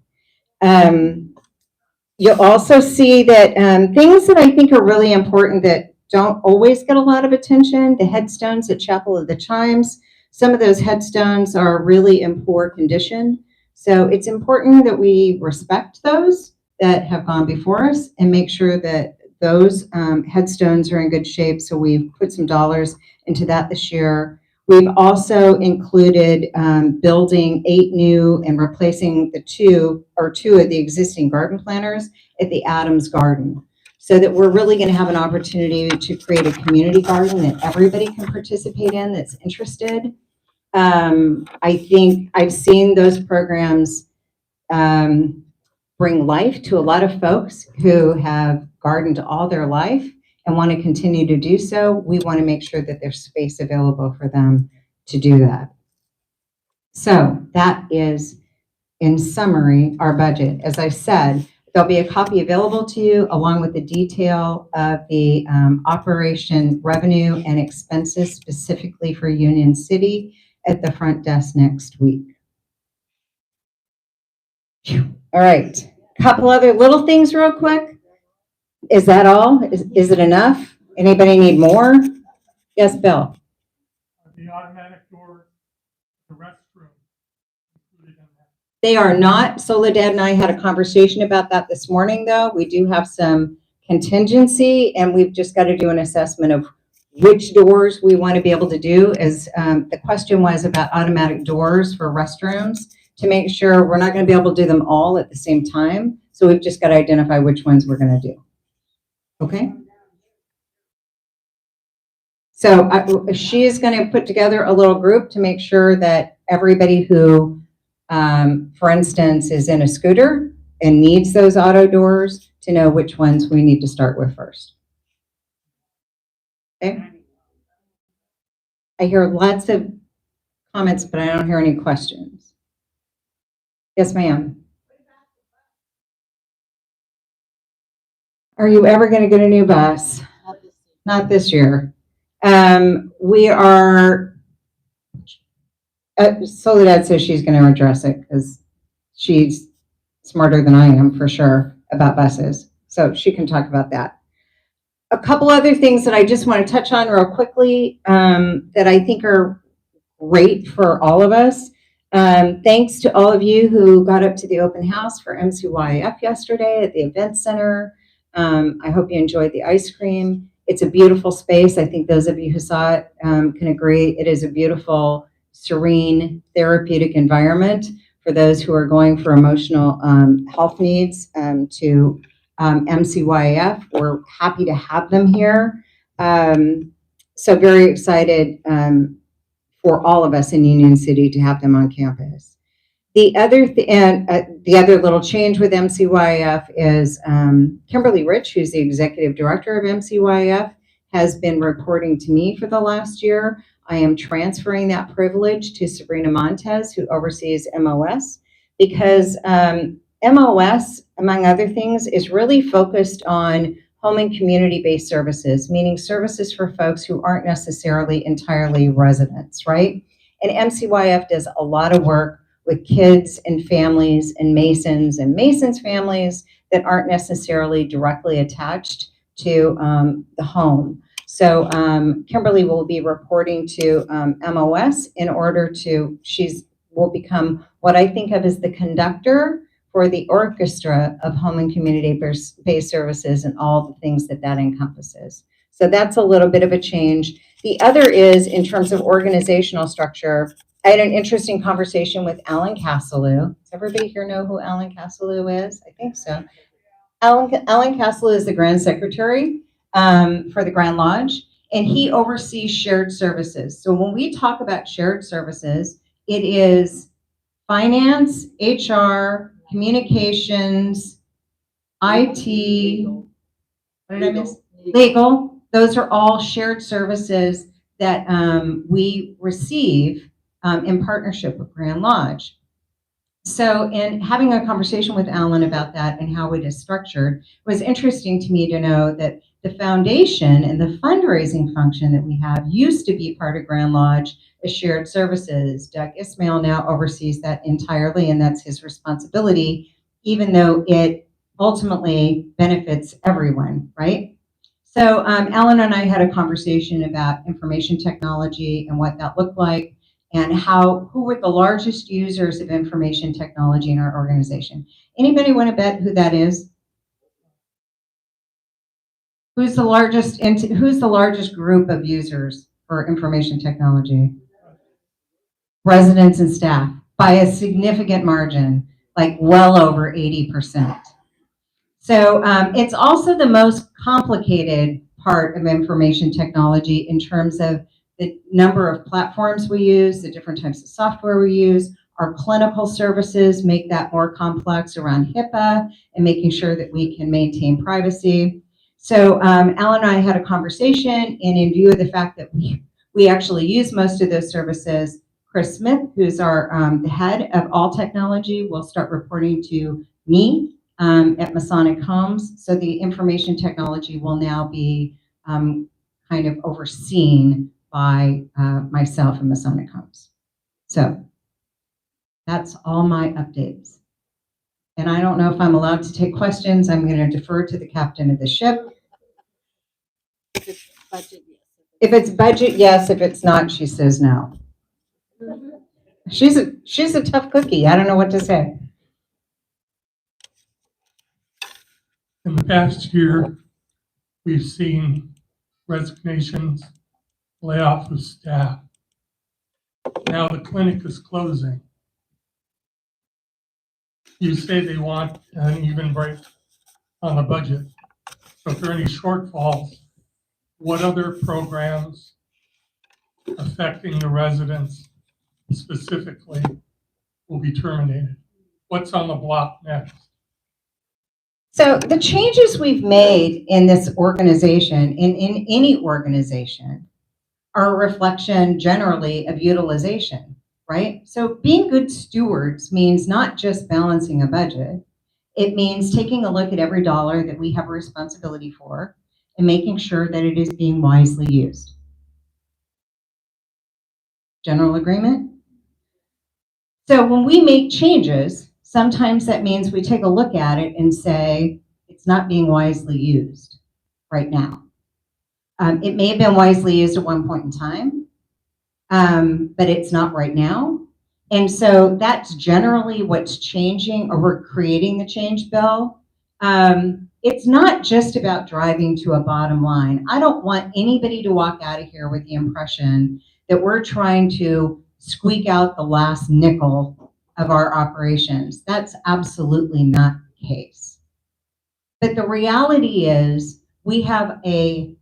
You'll also see that things that I think are really important that don't always get a lot of attention, the headstones at Chapel of the Chimes. Some of those headstones are really in poor condition. So it's important that we respect those that have gone before us and make sure that those headstones are in good shape. So we've put some dollars into that this year. We've also included building 8 new and replacing two of the existing garden planters at the Adams Garden, so that we're really going to have an opportunity to create a community garden that everybody can participate in that's interested. I think I've seen those programs bring life to a lot of folks who have gardened all their life and want to continue to do so. We want to make sure that there's space available for them to do that. So that is, in summary, our budget. As I said, there'll be a copy available to you along with the detail of the operation revenue and expenses specifically for Union City at the front desk next week. All right, couple other little things real quick. Is that all? Is it enough? Anybody need more? Yes, Bill. The automatic door, the restroom. included in that. They are not. Soledad and I had a conversation about that this morning, though. We do have some contingency, and we've just got to do an assessment of which doors we want to be able to do. As the question was about automatic doors for restrooms, to make sure we're not going to be able to do them all at the same time. So we've just got to identify which ones we're going to do. Okay? So she is going to put together a little group to make sure that everybody who, for instance, is in a scooter and needs those auto doors, to know which ones we need to start with first. Okay? I hear lots of comments, but I don't hear any questions. Yes, ma'am. Are you ever going to get a new bus? Not this year. We are, Soledad says she's going to address it because she's smarter than I am for sure about buses. So she can talk about that. A couple other things that I just want to touch on real quickly that I think are great for all of us. Thanks to all of you who got up to the open house for MHCUC yesterday at the event center. I hope you enjoyed the ice cream. It's a beautiful space. I think those of you who saw it can agree. It is a beautiful, serene, therapeutic environment for those who are going for emotional health needs to MHCUC. We're happy to have them here. So very excited for all of us in Union City to have them on campus. The other little change with MHCUC is Kimberly Rich, who's the executive director of MHCUC, has been reporting to me for the last year. I am transferring that privilege to Sabrina Montez, who oversees MOS, because MOS, among other things, is really focused on home and community-based services, meaning services for folks who aren't necessarily entirely residents, right? And MHCUC does a lot of work with kids and families and Masons families that aren't necessarily directly attached to the home. So Kimberly will be reporting to MOS in order to, will become what I think of as the conductor for the orchestra of home and community-based services and all the things that that encompasses. So that's a little bit of a change. The other is, in terms of organizational structure, I had an interesting conversation with Alan Casselou. Does everybody here know who Alan Casselou is? I think so. Alan Casselou is the Grand Secretary for the Grand Lodge, and he oversees shared services. So when we talk about shared services, it is finance, HR, communications, IT, what did I miss? Legal. Those are all shared services that we receive in partnership with Grand Lodge. So in having a conversation with Alan about that and how it is structured, it was interesting to me to know that the foundation and the fundraising function that we have used to be part of Grand Lodge as shared services. Doug Ismail now oversees that entirely, and that's his responsibility, even though it ultimately benefits everyone, right? So Alan and I had a conversation about information technology and what that looked like, and who were the largest users of information technology in our organization. Anybody want to bet who that is? Who's the largest group of users for information technology? Residents and staff, by a significant margin, like well over 80%. So it's also the most complicated part of information technology in terms of the number of platforms we use, the different types of software we use. Our clinical services make that more complex around HIPAA and making sure that we can maintain privacy. So Alan and I had a conversation, and in view of the fact that we actually use most of those services, Chris Smith, who's our the head of all technology, will start reporting to me at Masonic Homes. So the information technology will now be kind of overseen by myself and Masonic Homes. So that's all my updates. And I don't know if I'm allowed to take questions. I'm going to defer to the captain of the ship. If it's budget, yes. If it's not, she says no. She's a tough cookie. I don't know what to say. In the past year, We've seen resignations, layoff of staff. Now the clinic is closing. You say they want an even break on the budget. So if there are any shortfalls, what other programs affecting the residents specifically will be terminated? What's on the block next? So the changes we've made in this organization, in any organization, are a reflection generally of utilization, right? So being good stewards means not just balancing a budget. It means taking a look at every dollar that we have a responsibility for and making sure that it is being wisely used. General agreement? So when we make changes, sometimes that means we take a look at it and say, it's not being wisely used right now. It may have been wisely used at one point in time, but it's not right now. And so that's generally what's changing, or we're creating the change bill. It's not just about driving to a bottom line. I don't want anybody to walk out of here with the impression that we're trying to squeak out the last nickel of our operations. That's absolutely not the case. But the reality is we have a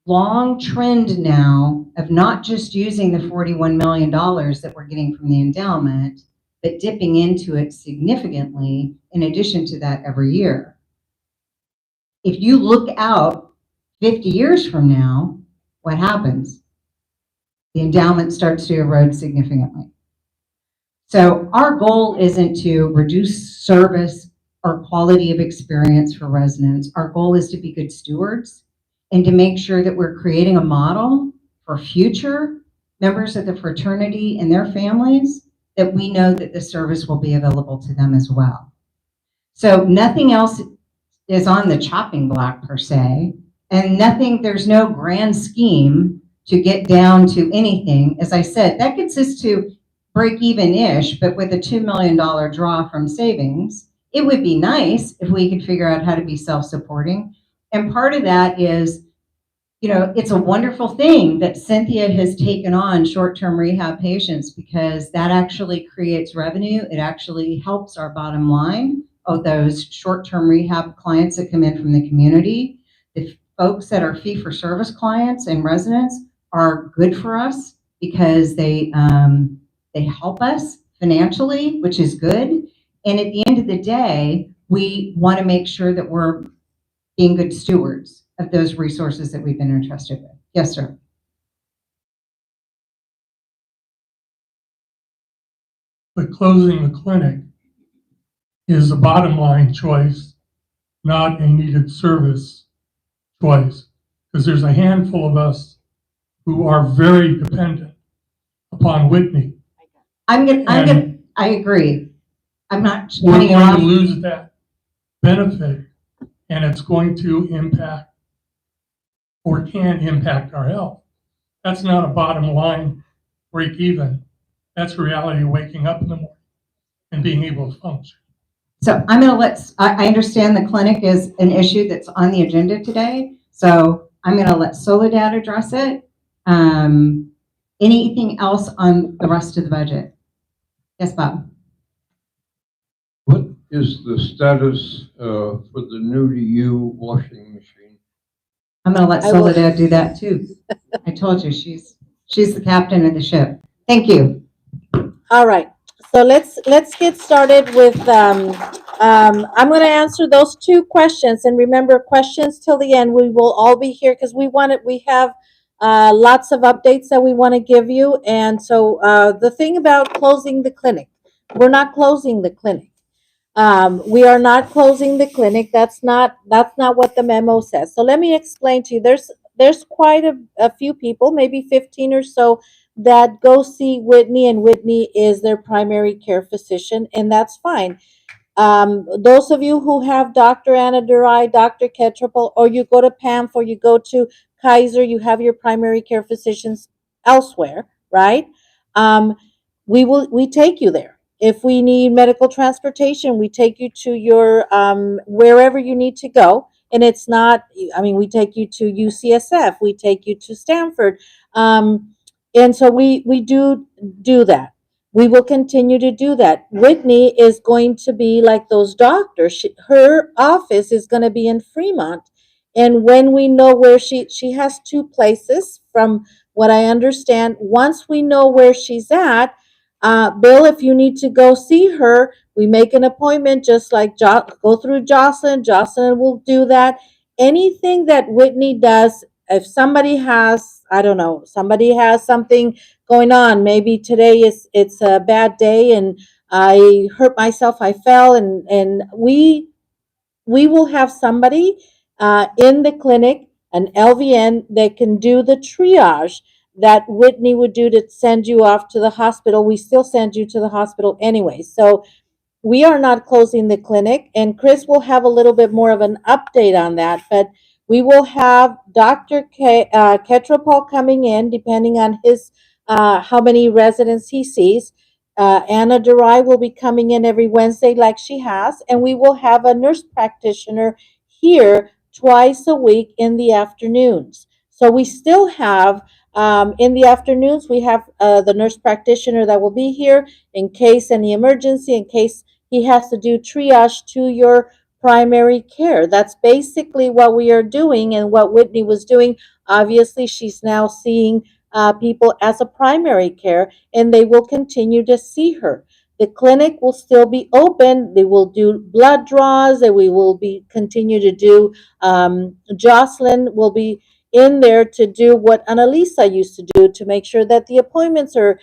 long trend now of not just using the $41 million that we're getting from the endowment, but dipping into it significantly in addition to that every year. If you look out 50 years from now, what happens? The endowment starts to erode significantly. So our goal isn't to reduce service or quality of experience for residents. Our goal is to be good stewards and to make sure that we're creating a model for future members of the fraternity and their families, that we know that the service will be available to them as well. So nothing else is on the chopping block per se, and there's no grand scheme to get down to anything. As I said, that gets us to break even-ish, but with a $2 million draw from savings. It would be nice if we could figure out how to be self-supporting. And part of that is, it's a wonderful thing that Cynthia has taken on short-term rehab patients, because that actually creates revenue. It actually helps our bottom line of those short-term rehab clients that come in from the community. The folks that are fee-for-service clients and residents are good for us because they help us financially, which is good. And at the end of the day, we want to make sure that we're being good stewards of those resources that we've been entrusted with. Yes, sir. But closing the clinic is a bottom line choice, not a needed service choice, because there's a handful of us who are very dependent upon Whitney. I agree. I'm not We're cutting you going off. to lose that benefit, and it's going to impact, or can impact, our health. That's not a bottom line break even. That's reality, waking up in the morning and being able to function. So I'm going to I understand the clinic is an issue that's on the agenda today. So I'm going to let Soledad address it. Anything else on the rest of the budget? Yes, Bob. What is the status for the new to you washing machine? I'm going to let Soledad do that too. I told you she's the captain of the ship. Thank you. All right. So let's get started with, I'm going to answer those two questions. And remember, questions till the end. We will all be here because we have lots of updates that we want to give you. And so the thing about closing the clinic, we're not closing the clinic. We are not closing the clinic. That's not what the memo says. So let me explain to you. There's quite a few people, maybe 15 or so, that go see Whitney, and Whitney is their primary care physician, and that's fine. Those of you who have Dr. Anna Durai, Dr. Ketchapel, or you go to PAMF, or you go to Kaiser, you have your primary care physicians elsewhere, right? We take you there. If we need medical transportation, we take you to your wherever you need to go, and it's not, I mean, we take you to UCSF, we take you to Stanford. And so we do that. We will continue to do that. Whitney is going to be like those doctors. Her office is going to be in Fremont. And when we know where she has two places, from what I understand, once we know where she's at, Bill, if you need to go see her, we make an appointment, just like go through Jocelyn. Jocelyn will do that. Anything that Whitney does, if somebody has, I don't know, somebody has something going on, maybe today it's a bad day and I hurt myself, I fell, and we will have somebody in the clinic, an LVN, that can do the triage that Whitney would do to send you off to the hospital. We still send you to the hospital anyway. So we are not closing the clinic, and Chris will have a little bit more of an update on that, but we will have Dr. Ketropol coming in, depending on his, how many residents he sees. Anna Durai will be coming in every Wednesday like she has, and we will have a nurse practitioner here twice a week in the afternoons. So we still have, in the afternoons, we have the nurse practitioner that will be here in case any emergency, in case he has to do triage to your primary care. That's basically what we are doing and what Whitney was doing. Obviously, she's now seeing people as a primary care, and they will continue to see her. The clinic will still be open. They will do blood draws, and we will be continue to do. Jocelyn will be in there to do what Annalisa used to do, to make sure that the appointments are,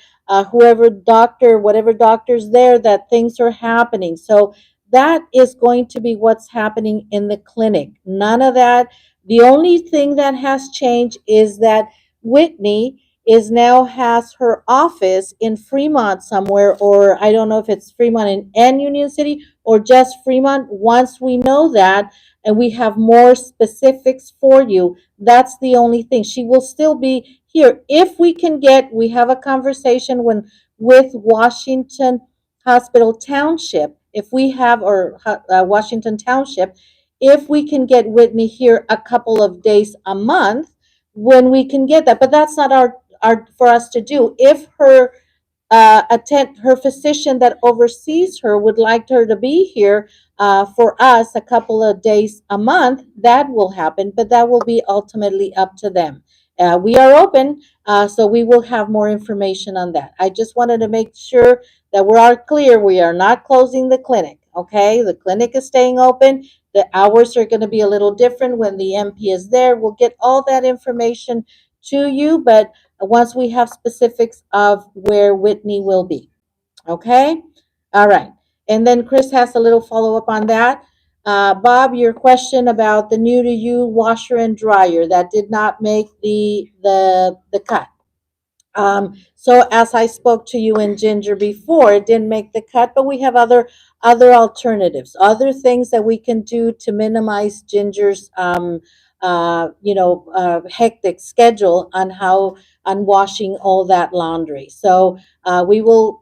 whoever doctor, whatever doctor's there, that things are happening. So that is going to be what's happening in the clinic. None of that. The only thing that has changed is that Whitney is now has her office in Fremont somewhere, or I don't know if it's Fremont and Union City or just Fremont. Once we know that and we have more specifics for you, that's the only thing. She will still be here. If we can get, we have a conversation with Washington Hospital Township, if we have, or Washington Township, if we can get Whitney here a couple of days a month, when we can get that. But that's not our for us to do. If her physician that oversees her would like her to be here for us a couple of days a month, that will happen, but that will be ultimately up to them. We are open, so we will have more information on that. I just wanted to make sure that we are clear. We are not closing the clinic, okay? The clinic is staying open. The hours are going to be a little different when the MP is there. We'll get all that information to you, but once we have specifics of where Whitney will be. Okay? All right. And then Chris has a little follow up on that. Bob, your question about the new to you washer and dryer that did not make the cut. So as I spoke to you and Ginger before, it didn't make the cut, but we have other alternatives, other things that we can do to minimize Ginger's hectic schedule on washing all that laundry. So we will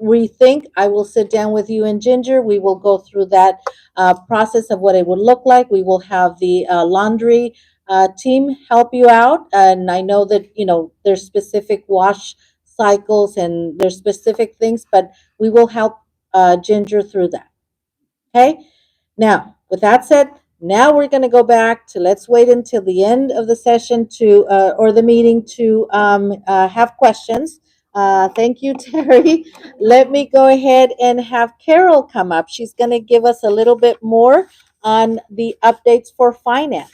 rethink. I will sit down with you and Ginger. We will go through that process of what it would look like. We will have the laundry team help you out. And I know that, there's specific wash cycles and there's specific things, but we will help Ginger through that. Okay. Now, with that said, now we're going to go back to, let's wait until the end of the session to, or the meeting to have questions. Thank you, Terry. Let me go ahead and have Carol come up. She's going to give us a little bit more on the updates for finance.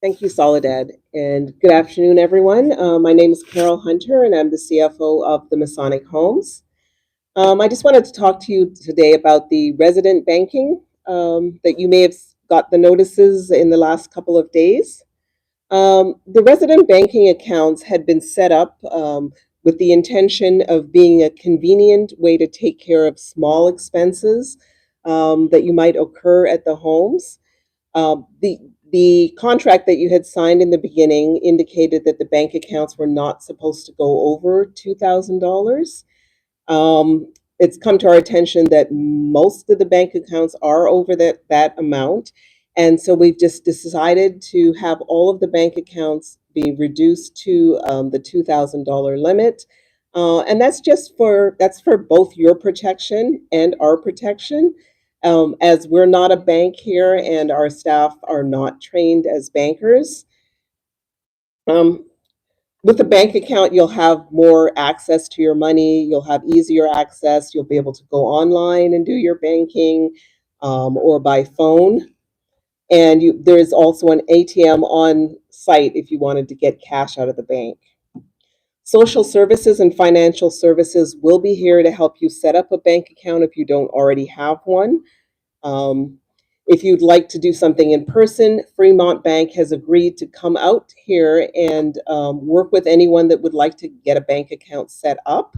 Thank you, Soledad, and good afternoon, everyone. My name is Carol Hunter, and I'm the CFO of the Masonic Homes. I just wanted to talk to you today about the resident banking that you may have got the notices in the last couple of days. The resident banking accounts had been set up with the intention of being a convenient way to take care of small expenses that you might occur at the homes. The contract that you had signed in the beginning indicated that the bank accounts were not supposed to go over $2,000. it's come to our attention that most of the bank accounts are over that amount. And so we've just decided to have all of the bank accounts be reduced to the $2,000 limit. And that's for both your protection and our protection. As we're not a bank here and our staff are not trained as bankers. With a bank account, you'll have more access to your money. You'll have easier access. You'll be able to go online and do your banking, or by phone. And there is also an ATM on site if you wanted to get cash out of the bank. Social services and financial services will be here to help you set up a bank account if you don't already have one. If you'd like to do something in person, Fremont Bank has agreed to come out here and work with anyone that would like to get a bank account set up.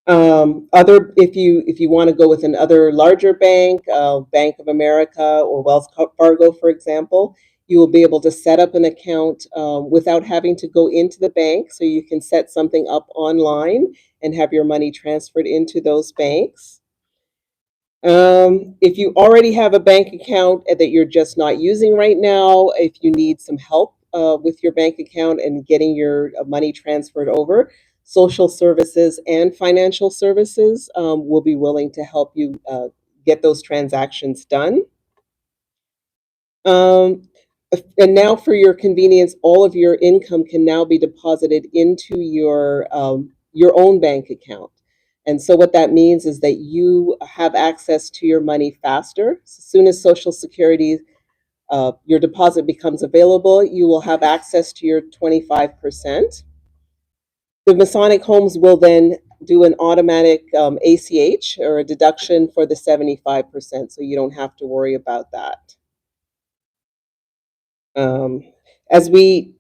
If you want to go with another larger bank, Bank of America or Wells Fargo, for example, you will be able to set up an account without having to go into the bank. So you can set something up online and have your money transferred into those banks. If you already have a bank account that you're just not using right now, if you need some help with your bank account and getting your money transferred over, social services and financial services will be willing to help you get those transactions done. And now for your convenience, all of your income can now be deposited into your own bank account. And so what that means is that you have access to your money faster. As soon as Social Security, your deposit becomes available, you will have access to your 25%. The Masonic Homes will then do an automatic ACH or a deduction for the 75%, so you don't have to worry about that. As we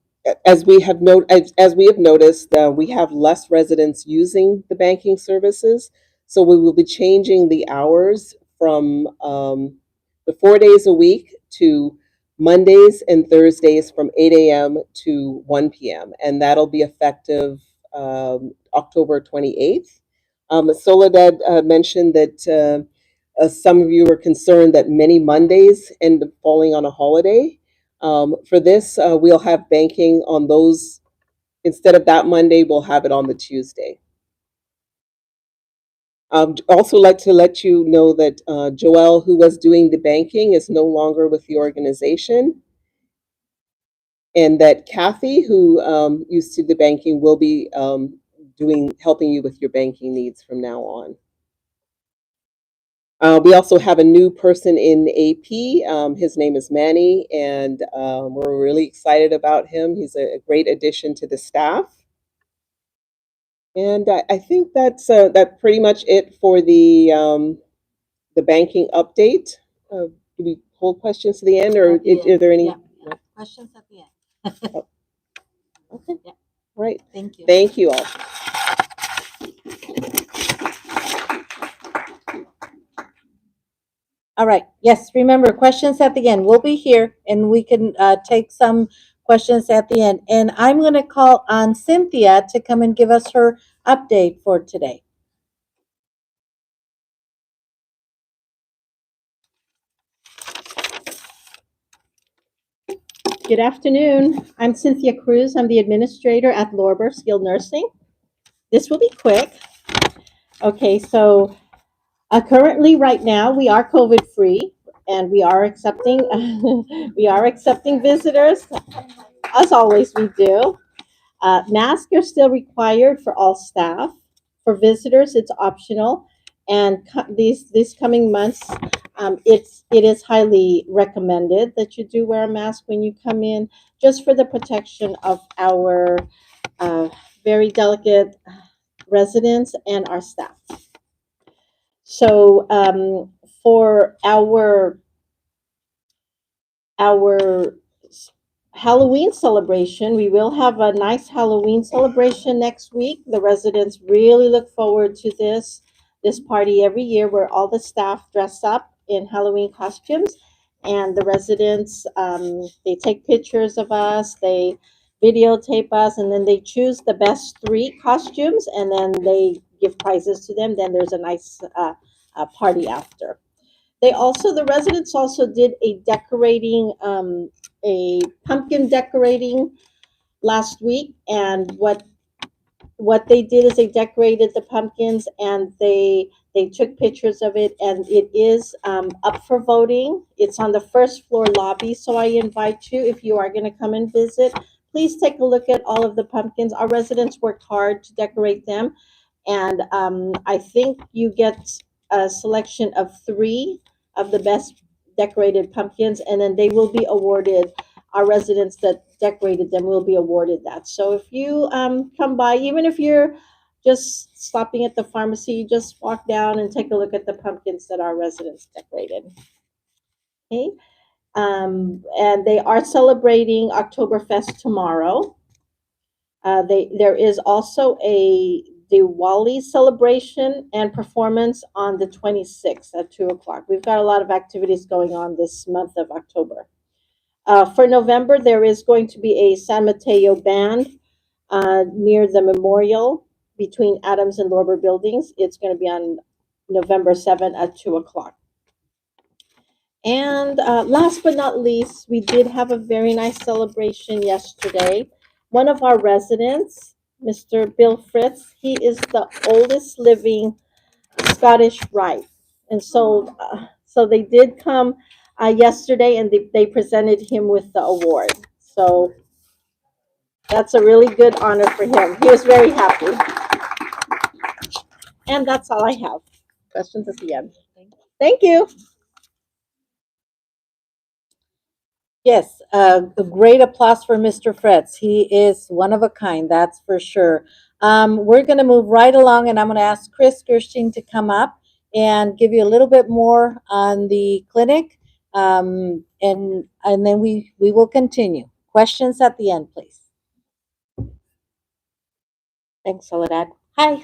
have noticed, we have less residents using the banking services, so we will be changing the hours from the 4 days a week to Mondays and Thursdays from 8 a.m. to 1 p.m. and that'll be effective October 28th. Soledad mentioned that some of you were concerned that many Mondays end up falling on a holiday. For this, we'll have banking on those. Instead of that Monday, we'll have it on the Tuesday. Also like to let you know that Joelle, who was doing the banking, is no longer with the organization. And that Kathy, who used to do the banking, will be helping you with your banking needs from now on. We also have a new person in AP. His name is Manny, and we're really excited about him. He's a great addition to the staff. And I think that's pretty much it for the banking update. Do we hold questions to the end, or are there any? Yeah. Questions at the end. Okay. Yeah. Right. Thank you. Thank you all. All right. Yes, remember, questions at the end. We'll be here and we can take some questions at the end. And I'm going to call on Cynthia to come and give us her update for today. Good afternoon. I'm Cynthia Cruz. I'm the administrator at Lorber Skilled Nursing. This will be quick. Okay, so currently, right now, we are COVID-free, and we are accepting visitors. As always, we do. Masks are still required for all staff. For visitors, it's optional, and these coming months, it is highly recommended that you do wear a mask when you come in, just for the protection of our very delicate residents and our staff. So for our Halloween celebration, we will have a nice Halloween celebration next week. The residents really look forward to this party every year, where all the staff dress up in Halloween costumes, and the residents, they take pictures of us, they videotape us, and then they choose the best 3 costumes, and then give prizes to them. Then there's a nice party after. The residents also did a pumpkin decorating last week, and what they did is they decorated the pumpkins and they took pictures of it, and it is up for voting. It's on the first floor lobby, so I invite you, if you are going to come and visit, please take a look at all of the pumpkins. Our residents worked hard to decorate them, and I think you get a selection of 3 of the best decorated pumpkins, and then they will be awarded. Our residents that decorated them will be awarded that. So if you come by, even if you're just stopping at the pharmacy, just walk down and take a look at the pumpkins that our residents decorated. Okay. And they are celebrating Oktoberfest tomorrow. There is also a Diwali celebration and performance on the 26th at 2 o'clock. We've got a lot of activities going on this month of October. For November, there is going to be a San Mateo band near the memorial between Adams and Lorber buildings. It's going to be on November 7th at 2 o'clock. And last but not least, we did have a very nice celebration yesterday. One of our residents, Mr. Bill Fritz, he is the oldest living Scottish Rite. And so they did come yesterday, and they presented him with the award. So that's a really good honor for him. He was very happy. And that's all I have. Questions at the end. Thank you. Yes, a great applause for Mr. Fritz. He is one of a kind, that's for sure. We're going to move right along, and I'm going to ask Chris Gerstein to come up and give you a little bit more on the clinic, and then we will continue. Questions at the end, please. Thanks, Soledad. Hi.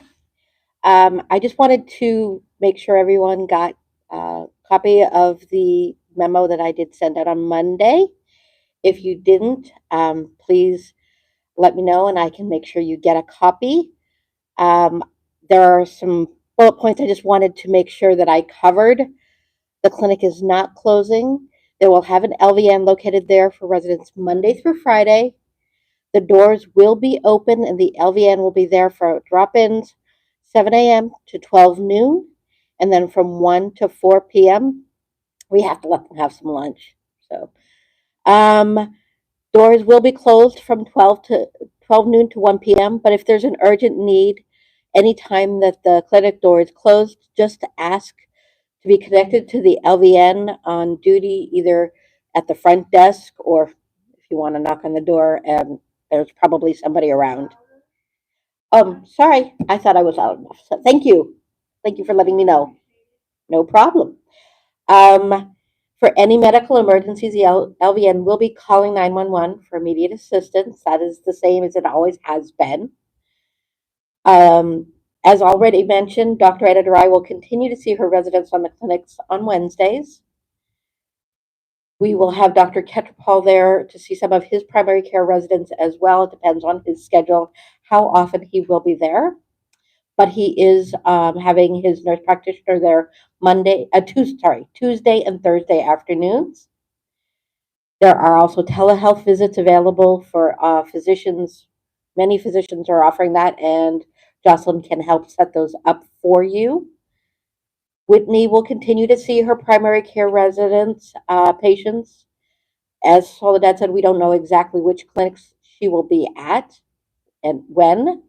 I just wanted to make sure everyone got a copy of the memo that I did send out on Monday. If you didn't, please let me know and I can make sure you get a copy. There are some bullet points I just wanted to make sure that I covered. The clinic is not closing. They will have an LVN located there for residents Monday through Friday. The doors will be open and the LVN will be there for drop-ins 7 a.m. to 12 noon. And then from 1 to 4 p.m., we have to let them have some lunch. So, doors will be closed from 12 noon to 1 p.m. But if there's an urgent need, anytime that the clinic door is closed, just ask to be connected to the LVN on duty, either at the front desk or if you want to knock on the door, there's probably somebody around. Sorry, I thought I was loud enough. So thank you. Thank you for letting me know. No problem. For any medical emergencies, the LVN will be calling 911 for immediate assistance. That is the same as it always has been. As already mentioned, Dr. Editor will continue to see her residents on the clinics on Wednesdays. We will have Dr. Ketrapal there to see some of his primary care residents as well. It depends on his schedule, how often he will be there. But he is having his nurse practitioner there Tuesday and Thursday afternoons. There are also telehealth visits available for physicians. Many physicians are offering that, and Jocelyn can help set those up for you. Whitney will continue to see her primary care residents, patients. As Soledad said, we don't know exactly which clinics she will be at and when.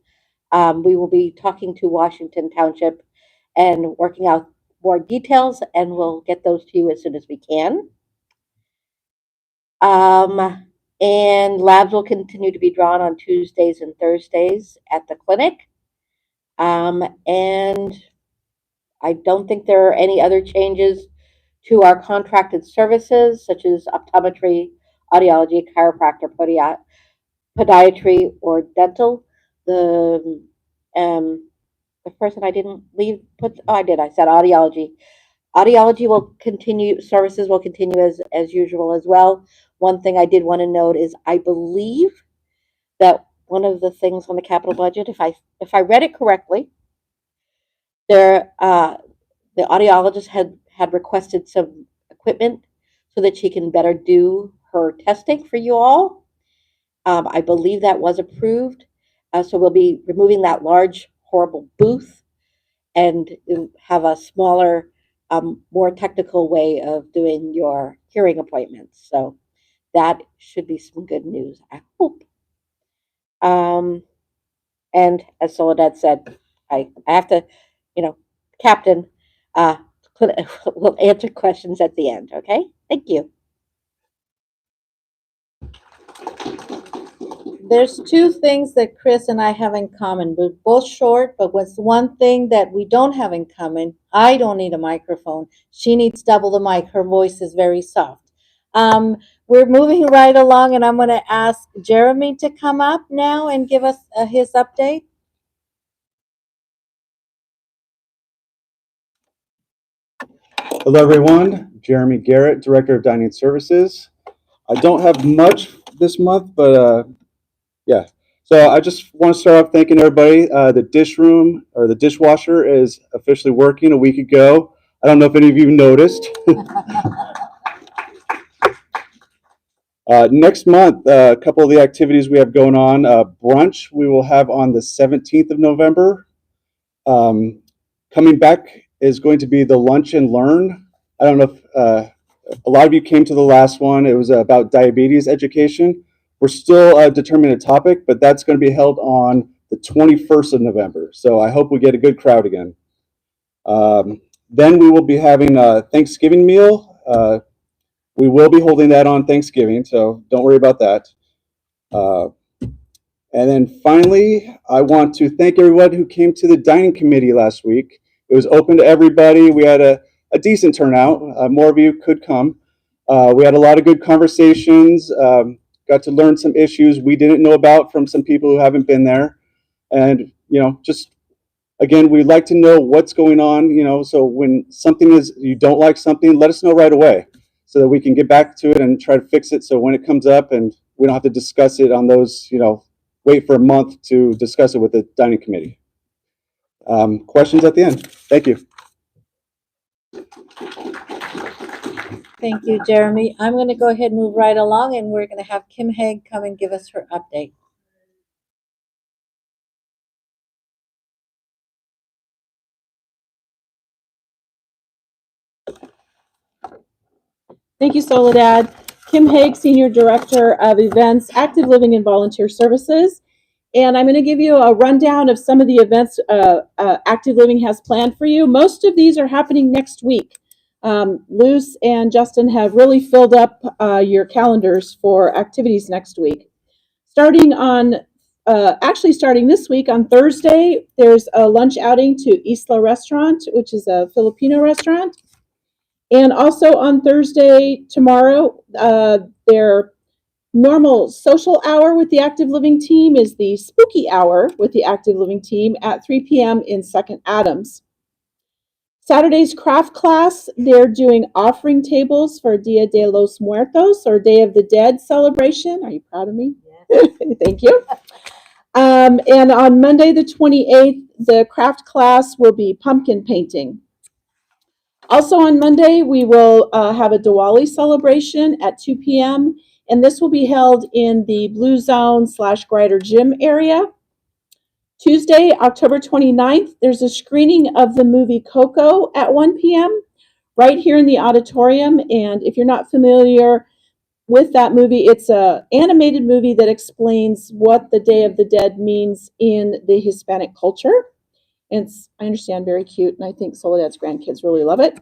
We will be talking to Washington Township and working out more details, and we'll get those to you as soon as we can. And labs will continue to be drawn on Tuesdays and Thursdays at the clinic. And I don't think there are any other changes to our contracted services, such as optometry, audiology, chiropractor, podiatry, or dental. The person I didn't I did. I said audiology. Audiology will continue, services will continue as usual as well. One thing I did want to note is I believe that one of the things on the capital budget, if I read it correctly, The audiologist had requested some equipment so that she can better do her testing for you all. I believe that was approved. So we'll be removing that large, horrible booth and have a smaller, more technical way of doing your hearing appointments. So that should be some good news, I hope. And as Soledad said, I have to, Captain, we'll answer questions at the end, okay? Thank you. There's two things that Chris and I have in common. We're both short, but what's one thing that we don't have in common? I don't need a microphone. She needs double the mic. Her voice is very soft. We're moving right along, and I'm going to ask Jeremy to come up now and give us his update. Hello, everyone. Jeremy Garrett, Director of Dining Services. I don't have much this month, but yeah. So I just want to start off thanking everybody. The dish room or the dishwasher is officially working a week ago. I don't know if any of you noticed. Next month, a couple of the activities we have going on. Brunch we will have on the 17th of November. Coming back is going to be the Lunch and Learn. I don't know if a lot of you came to the last one. It was about diabetes education. We're still determining a topic, but that's going to be held on the 21st of November. So I hope we get a good crowd again. Then we will be having a Thanksgiving meal. We will be holding that on Thanksgiving, so don't worry about that. And then finally, I want to thank everyone who came to the dining committee last week. It was open to everybody. We had a decent turnout. More of you could come. We had a lot of good conversations. Got to learn some issues we didn't know about from some people who haven't been there. And, just, again, we'd like to know what's going on, so when you don't like something, let us know right away so that we can get back to it and try to fix it. So when it comes up and we don't have to discuss it on those, wait for a month to discuss it with the dining committee. Questions at the end. Thank you. Thank you, Jeremy. I'm going to go ahead and move right along, and we're going to have Kim Haig come and give us her update. Thank you, Soledad. Kim Haig, Senior Director of Events, Active Living and Volunteer Services. And I'm going to give you a rundown of some of the events Active Living has planned for you. Most of these are happening next week. Luz and Justin have really filled up your calendars for activities next week. Starting this week on Thursday, there's a lunch outing to Isla Restaurant, which is a Filipino restaurant. And also on Thursday, tomorrow, their normal social hour with the Active Living team is the Spooky Hour with the Active Living team at 3 p.m. in 2nd Adams. Saturday's craft class, they're doing offering tables for Dia de los Muertos, or Day of the Dead celebration. Are you proud of me? Yes. Thank you. And on Monday the 28th, the craft class will be pumpkin painting. Also on Monday, we will have a Diwali celebration at 2 p.m., and this will be held in the Blue Zone / Grider Gym area. Tuesday, October 29th, there's a screening of the movie Coco at 1 p.m. right here in the auditorium. And if you're not familiar with that movie, it's an animated movie that explains what the Day of the Dead means in the Hispanic culture. And it's, I understand, very cute, and I think Soledad's grandkids really love it.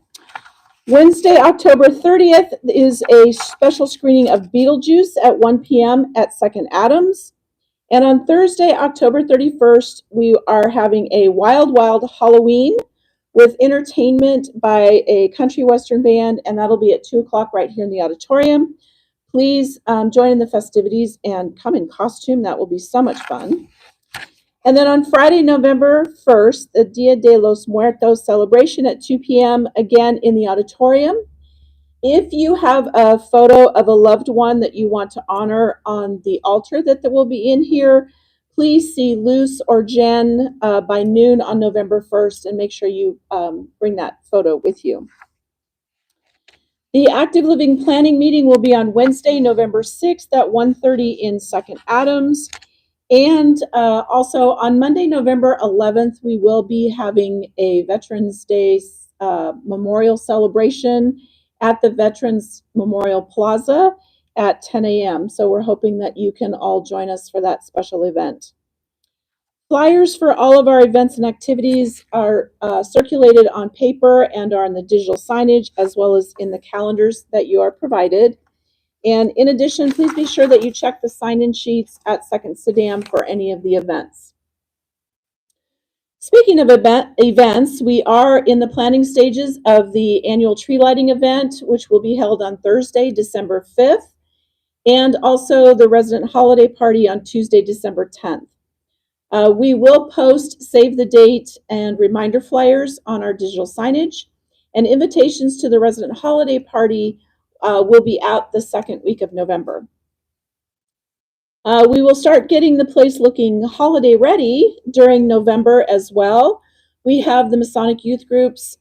Wednesday, October 30th is a special screening of Beetlejuice at 1 p.m. at 2nd Adams. And on Thursday, October 31st, we are having a Wild Wild Halloween with entertainment by a country western band, and that'll be at 2 o'clock right here in the auditorium. Please join in the festivities and come in costume. That will be so much fun. And then on Friday, November 1st, the Dia de los Muertos celebration at 2 p.m., again in the auditorium. If you have a photo of a loved one that you want to honor on the altar that will be in here, please see Luce or Jen by noon on November 1st and make sure you bring that photo with you. The Active Living Planning meeting will be on Wednesday, November 6th at 1:30 in Second Adams. And also on Monday, November 11th, we will be having a Veterans Day memorial celebration at the Veterans Memorial Plaza at 10 a.m. So we're hoping that you can all join us for that special event. Flyers for all of our events and activities are circulated on paper and are on the digital signage, as well as in the calendars that you are provided. And in addition, please be sure that you check the sign-in sheets at Second Sedam for any of the events. Speaking of events, we are in the planning stages of the annual tree lighting event, which will be held on Thursday, December 5th, and also the resident holiday party on Tuesday, December 10th. We will post save the date and reminder flyers on our digital signage, and invitations to the resident holiday party will be out the second week of November. We will start getting the place looking holiday ready during November as well. We have the Masonic youth groups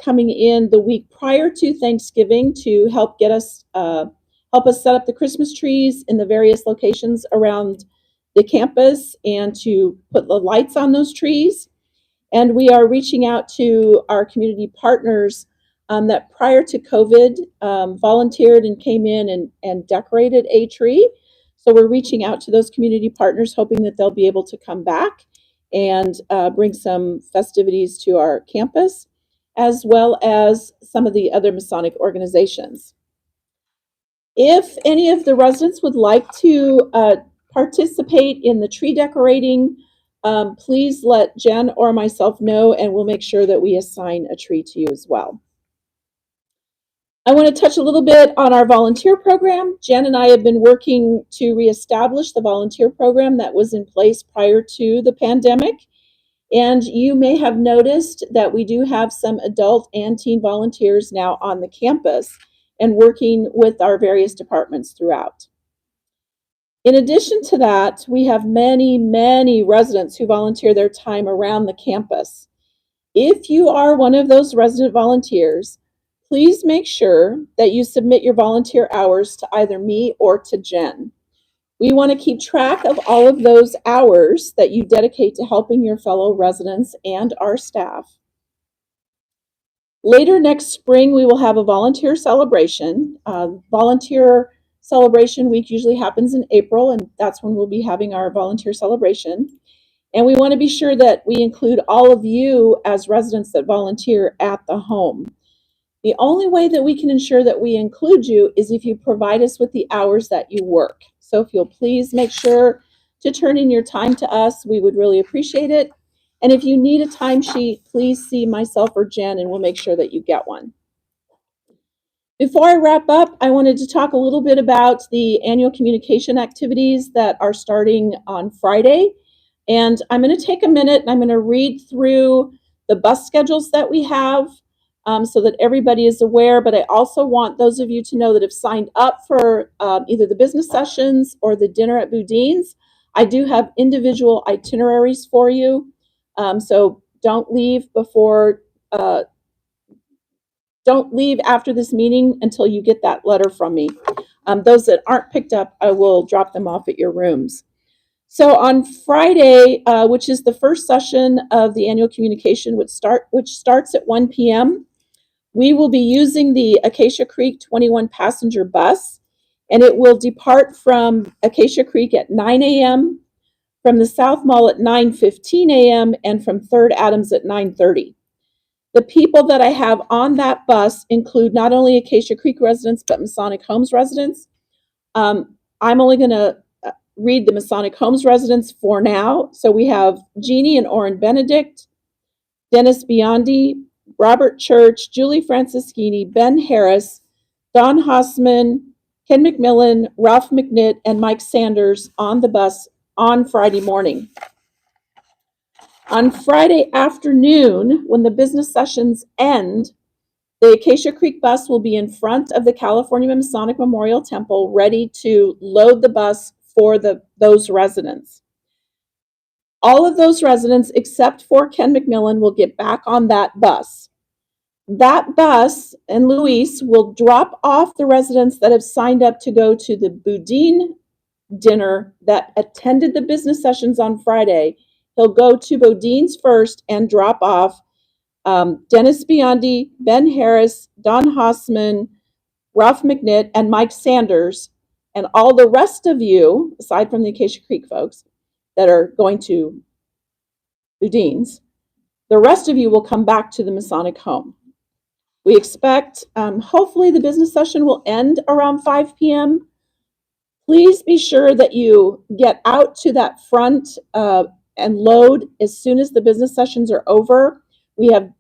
coming in the week prior to Thanksgiving to help us set up the Christmas trees in the various locations around the campus and to put the lights on those trees. And we are reaching out to our community partners that prior to COVID volunteered and came in and decorated a tree. So we're reaching out to those community partners, hoping that they'll be able to come back and bring some festivities to our campus, as well as some of the other Masonic organizations. If any of the residents would like to participate in the tree decorating, please let Jen or myself know, and we'll make sure that we assign a tree to you as well. I want to touch a little bit on our volunteer program. Jen and I have been working to reestablish the volunteer program that was in place prior to the pandemic. And you may have noticed that we do have some adult and teen volunteers now on the campus and working with our various departments throughout. In addition to that, we have many, many residents who volunteer their time around the campus. If you are one of those resident volunteers, please make sure that you submit your volunteer hours to either me or to Jen. We want to keep track of all of those hours that you dedicate to helping your fellow residents and our staff. Later next spring, we will have a volunteer celebration. Volunteer Celebration Week usually happens in April, and that's when we'll be having our volunteer celebration. And we want to be sure that we include all of you as residents that volunteer at the home. The only way that we can ensure that we include you is if you provide us with the hours that you work. So if you'll please make sure to turn in your time to us, we would really appreciate it. And if you need a timesheet, please see myself or Jen, and we'll make sure that you get one. Before I wrap up, I wanted to talk a little bit about the annual communication activities that are starting on Friday. And I'm going to take a minute and I'm going to read through the bus schedules that we have so that everybody is aware. But I also want those of you to know that have signed up for either the business sessions or the dinner at Boudin's, I do have individual itineraries for you. So don't leave after this meeting until you get that letter from me. Those that aren't picked up, I will drop them off at your rooms. So on Friday, which is the first session of the annual communication, which starts at 1 p.m., we will be using the Acacia Creek 21 passenger bus, and it will depart from Acacia Creek at 9 a.m., from the South Mall at 9:15 a.m., and from 3rd Adams at 9:30. The people that I have on that bus include not only Acacia Creek residents, but Masonic Homes residents. I'm only going to read the Masonic Homes residents for now. So we have Jeannie and Orrin Benedict, Dennis Biondi, Robert Church, Julie Franceschini, Ben Harris, Don Hossman, Ken McMillan, Ralph McNitt, and Mike Sanders on the bus on Friday morning. On Friday afternoon, when the business sessions end, the Acacia Creek bus will be in front of the California Masonic Memorial Temple, ready to load the bus for those residents. All of those residents, except for Ken McMillan, will get back on that bus. That bus and Luis will drop off the residents that have signed up to go to the Boudin dinner that attended the business sessions on Friday. He'll go to Boudin's first and drop off Dennis Biondi, Ben Harris, Don Hossman, Ralph McNitt, and Mike Sanders. And all the rest of you, aside from the Acacia Creek folks that are going to Boudin's, the rest of you will come back to the Masonic home. We expect, hopefully the business session will end around 5 p.m. Please be sure that you get out to that front and load as soon as the business sessions are over. We have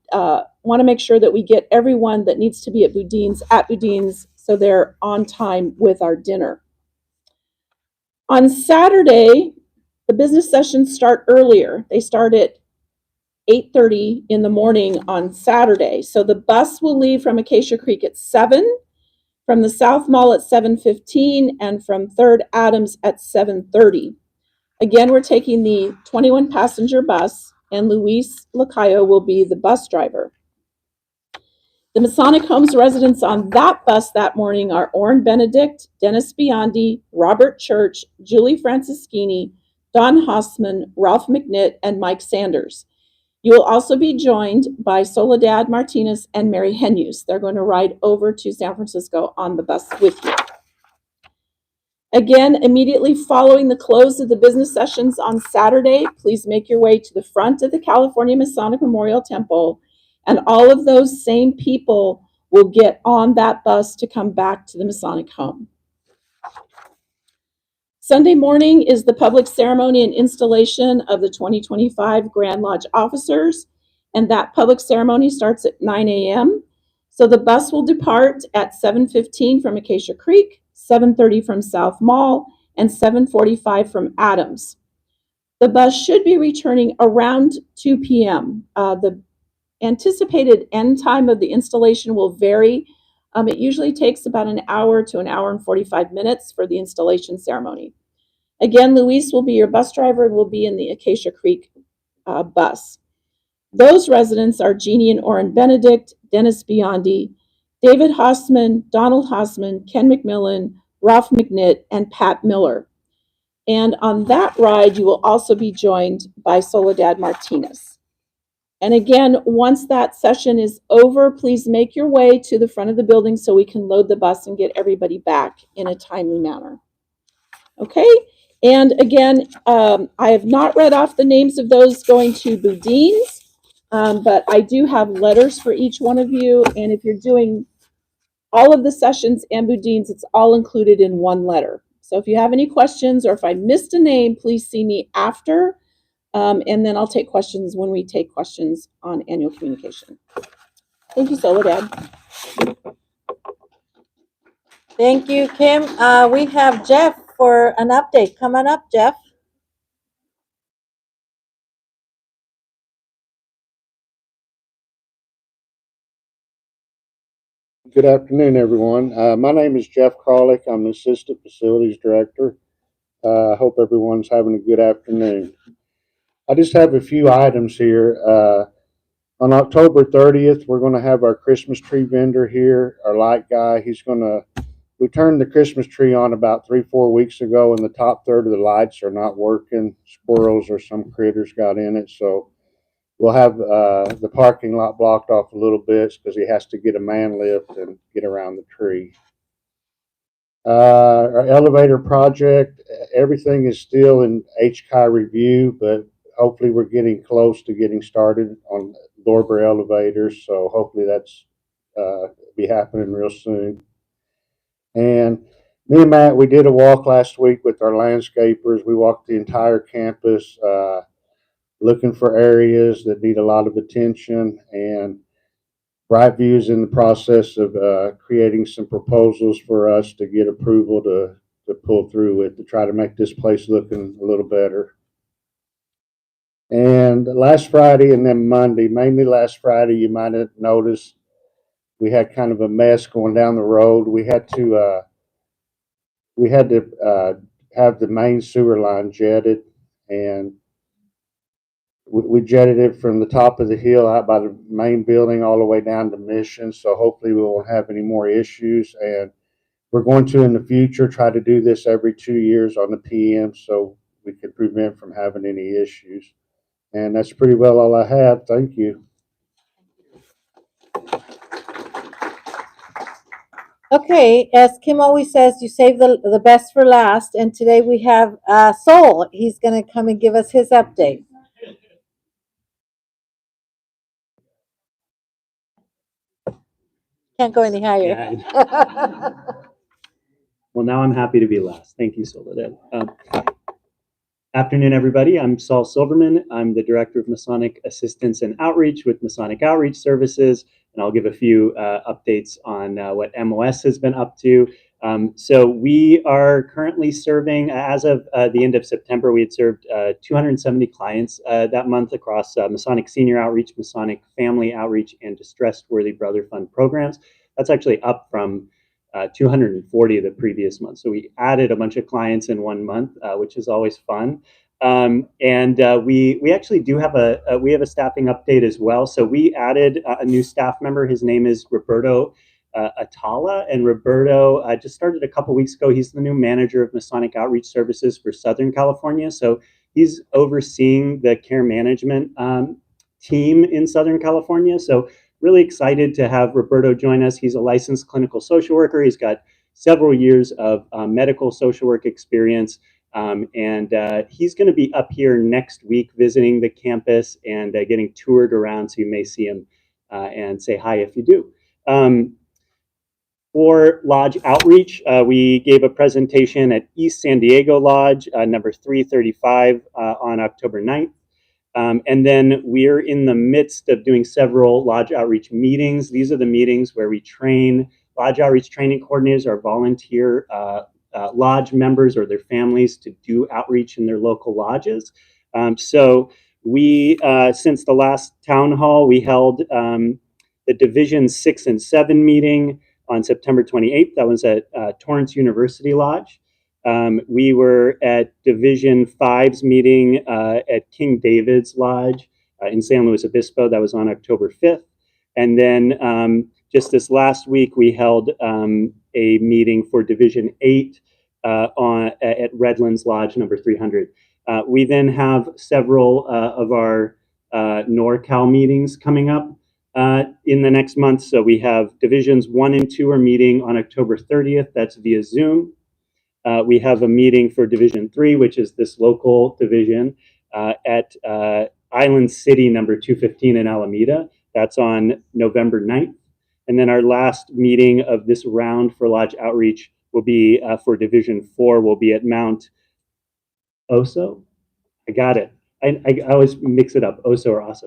want to make sure that we get everyone that needs to be at Boudin's so they're on time with our dinner. On Saturday, the business sessions start earlier. They start at 8:30 in the morning on Saturday. So the bus will leave from Acacia Creek at 7, from the South Mall at 7:15, and from 3rd Adams at 7:30. Again, we're taking the 21 passenger bus, and Luis Lacayo will be the bus driver. The Masonic Homes residents on that bus that morning are Orrin Benedict, Dennis Biondi, Robert Church, Julie Franceschini, Don Hossman, Ralph McNitt, and Mike Sanders. You will also be joined by Soledad Martinez and Mary Henuse. They're going to ride over to San Francisco on the bus with you. Again, immediately following the close of the business sessions on Saturday, please make your way to the front of the California Masonic Memorial Temple, and all of those same people will get on that bus to come back to the Masonic home. Sunday morning is the public ceremony and installation of the 2025 Grand Lodge officers, and that public ceremony starts at 9 a.m. So the bus will depart at 7:15 from Acacia Creek, 7:30 from South Mall, and 7:45 from Adams. The bus should be returning around 2 p.m. The anticipated end time of the installation will vary. It usually takes about an hour to an hour and 45 minutes for the installation ceremony. Again, Luis will be your bus driver and will be in the Acacia Creek bus. Those residents are Jeannie and Orrin Benedict, Dennis Biondi, David Hossman, Donald Hossman, Ken McMillan, Ralph McNitt, and Pat Miller. And on that ride, you will also be joined by Soledad Martinez. And again, once that session is over, please make your way to the front of the building so we can load the bus and get everybody back in a timely manner. Okay, and again, I have not read off the names of those going to Boudin's, but I do have letters for each one of you, and if you're doing all of the sessions and Boudin's, it's all included in one letter. So if you have any questions or if I missed a name, please see me after. And then I'll take questions when we take questions on annual communication. Thank you, Soledad. Thank you, Kim. We have Jeff for an update. Come on up, Jeff. Good afternoon, everyone. My name is Jeff Carlick. I'm the Assistant Facilities Director. I hope everyone's having a good afternoon. I just have a few items here. On October 30th, we're going to have our Christmas tree vendor here, our light guy. We turned the Christmas tree on about 3-4 weeks ago, and the top third of the lights are not working. Squirrels or some critters got in it, so we'll have the parking lot blocked off a little bit because he has to get a man lift and get around the tree. Our elevator project, everything is still in HCUC review, but hopefully we're getting close to getting started on Lorber elevators, so hopefully that's be happening real soon. And me and Matt, we did a walk last week with our landscapers. We walked the entire campus looking for areas that need a lot of attention, and Brightview is in the process of creating some proposals for us to get approval to pull through with to try to make this place looking a little better. And last Friday and then Monday, mainly last Friday, you might have noticed we had kind of a mess going down the road. We had to have the main sewer line jetted, and we jetted it from the top of the hill out by the main building all the way down to Mission. So hopefully we won't have any more issues. And we're going to, in the future, try to do this every 2 years on the PM so we can prevent from having any issues. And that's pretty well all I have. Thank you. Okay, as Kim always says, you save the best for last, and today we have Sol. He's going to come and give us his update. Can't go any higher. Well, now I'm happy to be last. Thank you, Soledad. Afternoon, everybody. I'm Saul Silverman. I'm the Director of Masonic Assistance and Outreach with Masonic Outreach Services, and I'll give a few updates on what MOS has been up to. So we are currently serving, as of the end of September, we had served 270 clients that month across Masonic Senior Outreach, Masonic Family Outreach, and Distressed Worthy Brother Fund programs. That's actually up from 240 the previous month. So we added a bunch of clients in 1 month, which is always fun. We actually do have a staffing update as well. So we added a new staff member. His name is Roberto Atala, and Roberto just started a couple weeks ago. He's the new manager of Masonic Outreach Services for Southern California. So he's overseeing the care management team in Southern California. So really excited to have Roberto join us. He's a licensed clinical social worker. He's got several years of medical social work experience. And he's going to be up here next week visiting the campus and getting toured around, so you may see him and say hi if you do. For Lodge Outreach, we gave a presentation at East San Diego Lodge, number 335 on October 9th. And then we're in the midst of doing several Lodge Outreach meetings. These are the meetings where we train Lodge Outreach training coordinators or volunteer Lodge members or their families to do outreach in their local lodges. So we, since the last town hall, we held the Division 6 and 7 meeting on September 28th. That was at Torrance University Lodge. We were at Division 5's meeting at King David's Lodge in San Luis Obispo. That was on October 5th. And then just this last week, we held a meeting for Division 8 at Redlands Lodge number 300. We then have several of our NorCal meetings coming up in the next month. So we have Divisions 1 and 2 are meeting on October 30th. That's via Zoom. We have a meeting for Division 3, which is this local division at Island City number 215 in Alameda. That's on November 9th. And then our last meeting of this round for Lodge Outreach will be for Division 4, will be at Mount Oso. I got it. I always mix it up, Oso or Oso.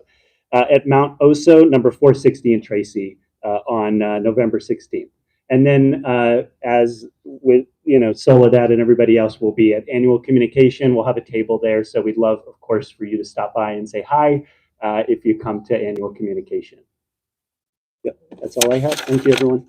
At Mount Oso, number 460 in Tracy on November 16th. And then as with, Soledad and everybody else will be at annual communication. We'll have a table there. So we'd love, of course, for you to stop by and say hi if you come to annual communication. Yep, that's all I have. Thank you, everyone.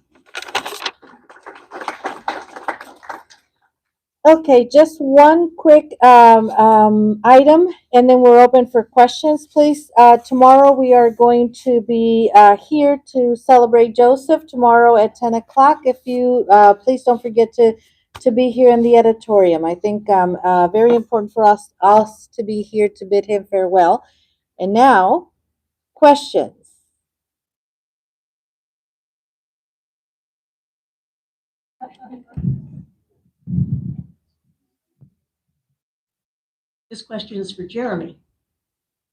Okay, just one quick item, and then we're open for questions, please. Tomorrow we are going to be here to celebrate Joseph tomorrow at 10 o'clock. If you please don't forget to be here in the auditorium. I think very important for us to be here to bid him farewell. And now, questions. This question is for Jeremy,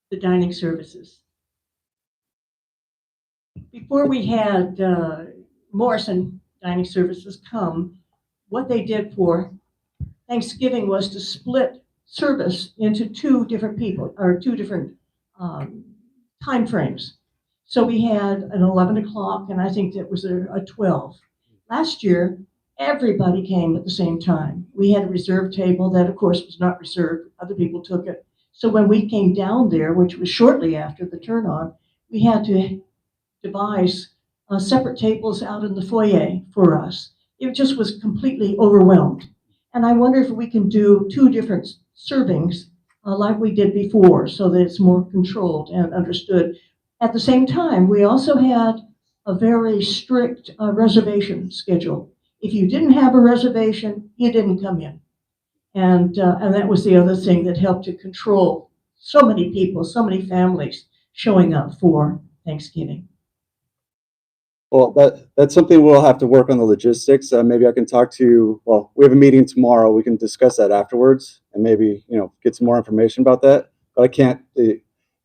the dining services. Before we had Morrison Dining Services come, what they did for Thanksgiving was to split service into two different time frames. So we had an 11 o'clock, and I think that was a 12. Last year, everybody came at the same time. We had a reserved table that, of course, was not reserved. Other people took it. So when we came down there, which was shortly after the turn on, we had to devise separate tables out in the foyer for us. It just was completely overwhelmed. And I wonder if we can do two different servings like we did before, so that it's more controlled and understood. At the same time, we also had a very strict reservation schedule. If you didn't have a reservation, you didn't come in. And that was the other thing that helped to control so many people, so many families showing up for Thanksgiving. Well, that's something we'll have to work on the logistics. Maybe I can talk to, well, we have a meeting tomorrow. We can discuss that afterwards and maybe, get some more information about that. But I can't,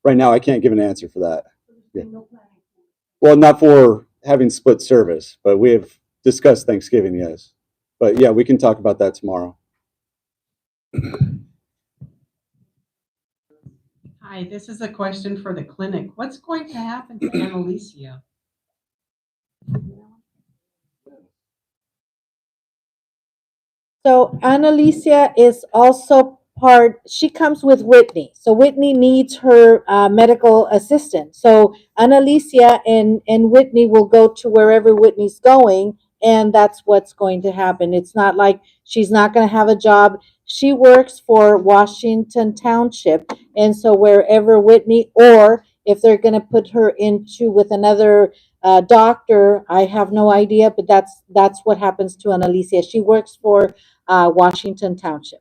right now, I can't give an answer for that. Yeah. Well, not for having split service, but we have discussed Thanksgiving, yes. But yeah, we can talk about that tomorrow. Hi, this is a question for the clinic. What's going to happen to Annalicia? So Annalicia is also she comes with Whitney. So Whitney needs her medical assistant. So Annalicia and Whitney will go to wherever Whitney's going, and that's what's going to happen. It's not like she's not going to have a job. She works for Washington Township, and so wherever Whitney, or if they're going to put her into with another doctor, I have no idea, but that's what happens to Annalicia. She works for Washington Township.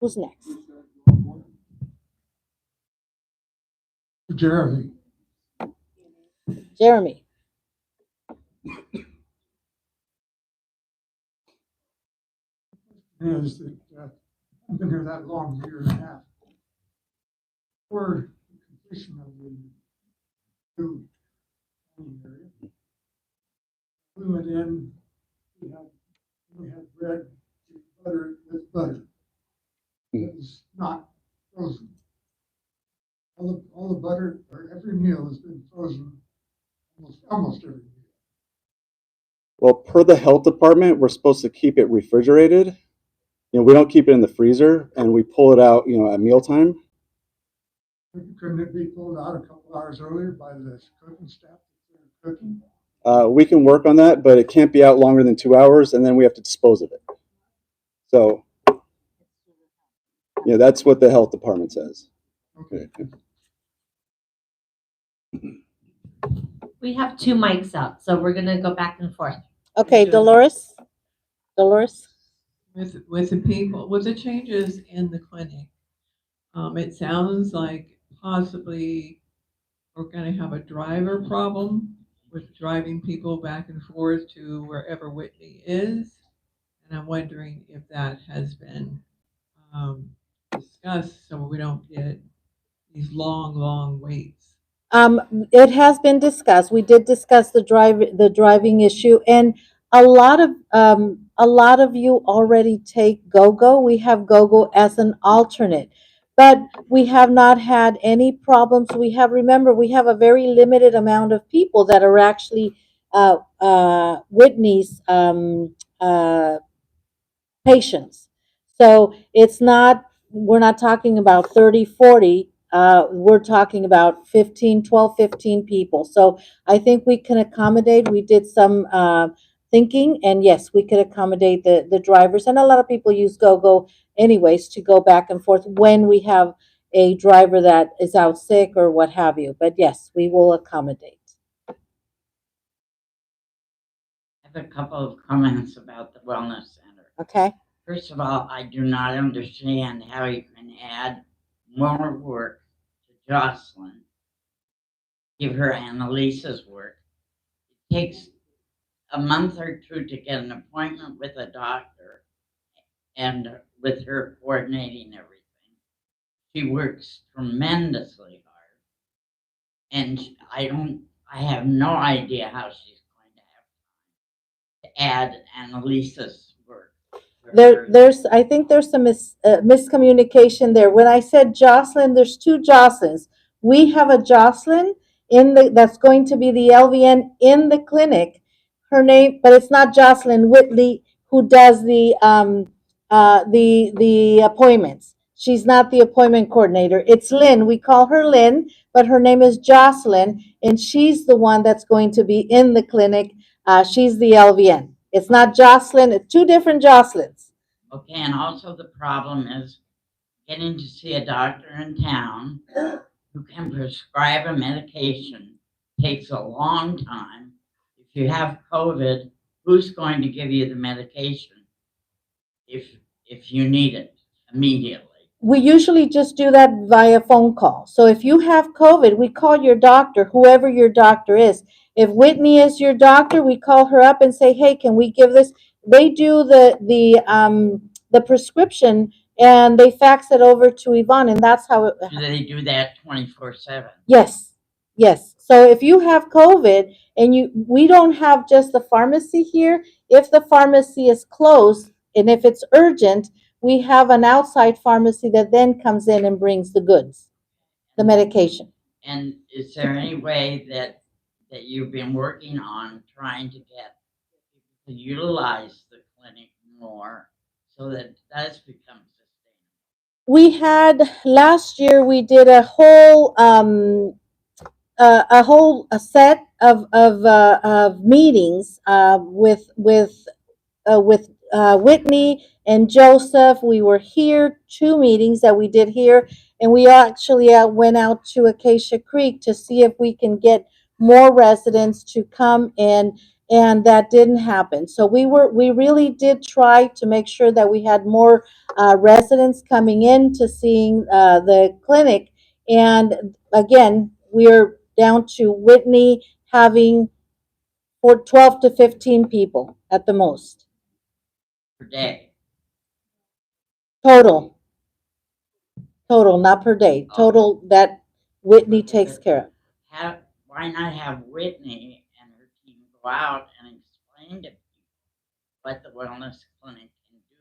Who's next? Jeremy. Jeremy. Is that I've been here that long, a year and a half. For the completion of the new area, we went in, we had bread, butter with butter. It was not frozen. All the butter, or every meal has been frozen, almost every meal. Well, per the health department, we're supposed to keep it refrigerated. We don't keep it in the freezer, and we pull it out, at mealtime. Couldn't it be pulled out a couple hours earlier by the cooking staff that are cooking? We can work on that, but it can't be out longer than 2 hours, and then we have to dispose of it. So, that's what the health department says. Okay. We have two mics up, so we're gonna go back and forth. Okay, Dolores. Dolores. With the people, with the changes in the clinic, it sounds like possibly we're going to have a driver problem with driving people back and forth to wherever Whitney is. And I'm wondering if that has been discussed so we don't get these long waits. It has been discussed. We did discuss the driving issue, and a lot of you already take GoGo. We have GoGo as an alternate, but we have not had any problems. Remember, we have a very limited amount of people that are actually Whitney's patients. So we're not talking about 30, 40. We're talking about 12, 15 people. So I think we can accommodate. We did some thinking, and yes, we could accommodate the drivers. And a lot of people use GoGo anyways to go back and forth when we have a driver that is out sick or what have you. But yes, we will accommodate. I have a couple of comments about the wellness center. Okay. First of all, I do not understand how you can add more work to Jocelyn, give her Annalisa's work. It takes a month or two to get an appointment with a doctor and with her coordinating everything. She works tremendously hard. And I have no idea how she's going to have to add Annalisa's work. I think there's some miscommunication there. When I said Jocelyn, there's two Jocelyns. We have a Jocelyn that's going to be the LVN in the clinic. Her name, but it's not Jocelyn Whitley who does the appointments. She's not the appointment coordinator. It's Lynn. We call her Lynn, but her name is Jocelyn, and she's the one that's going to be in the clinic. She's the LVN. It's not Jocelyn. It's two different Jocelyns. Okay, and also the problem is getting to see a doctor in town who can prescribe a medication takes a long time. If you have COVID, who's going to give you the medication if you need it immediately? We usually just do that via phone call. So if you have COVID, we call your doctor, whoever your doctor is. If Whitney is your doctor, we call her up and say, hey, can we give this? They do the prescription and they fax it over to Yvonne, and that's how it. Do they do that 24/7? Yes, yes. So if you have COVID and we don't have just the pharmacy here. If the pharmacy is closed and if it's urgent, we have an outside pharmacy that then comes in and brings the goods, the medication. And is there any way that you've been working on trying to get people to utilize the clinic more so that it does become sustainable? We had last year. We did a whole a set of meetings with Whitney and Joseph. We were here, 2 meetings that we did here, and we actually went out to Acacia Creek to see if we can get more residents to come in, and that didn't happen. So we really did try to make sure that we had more residents coming in to seeing the clinic, and again, we're down to Whitney having for 12 to 15 people at the most. Per day. Total, not per day. Total that Whitney takes care of. Why not have Whitney and her team go out and explain to people what the wellness clinic can do?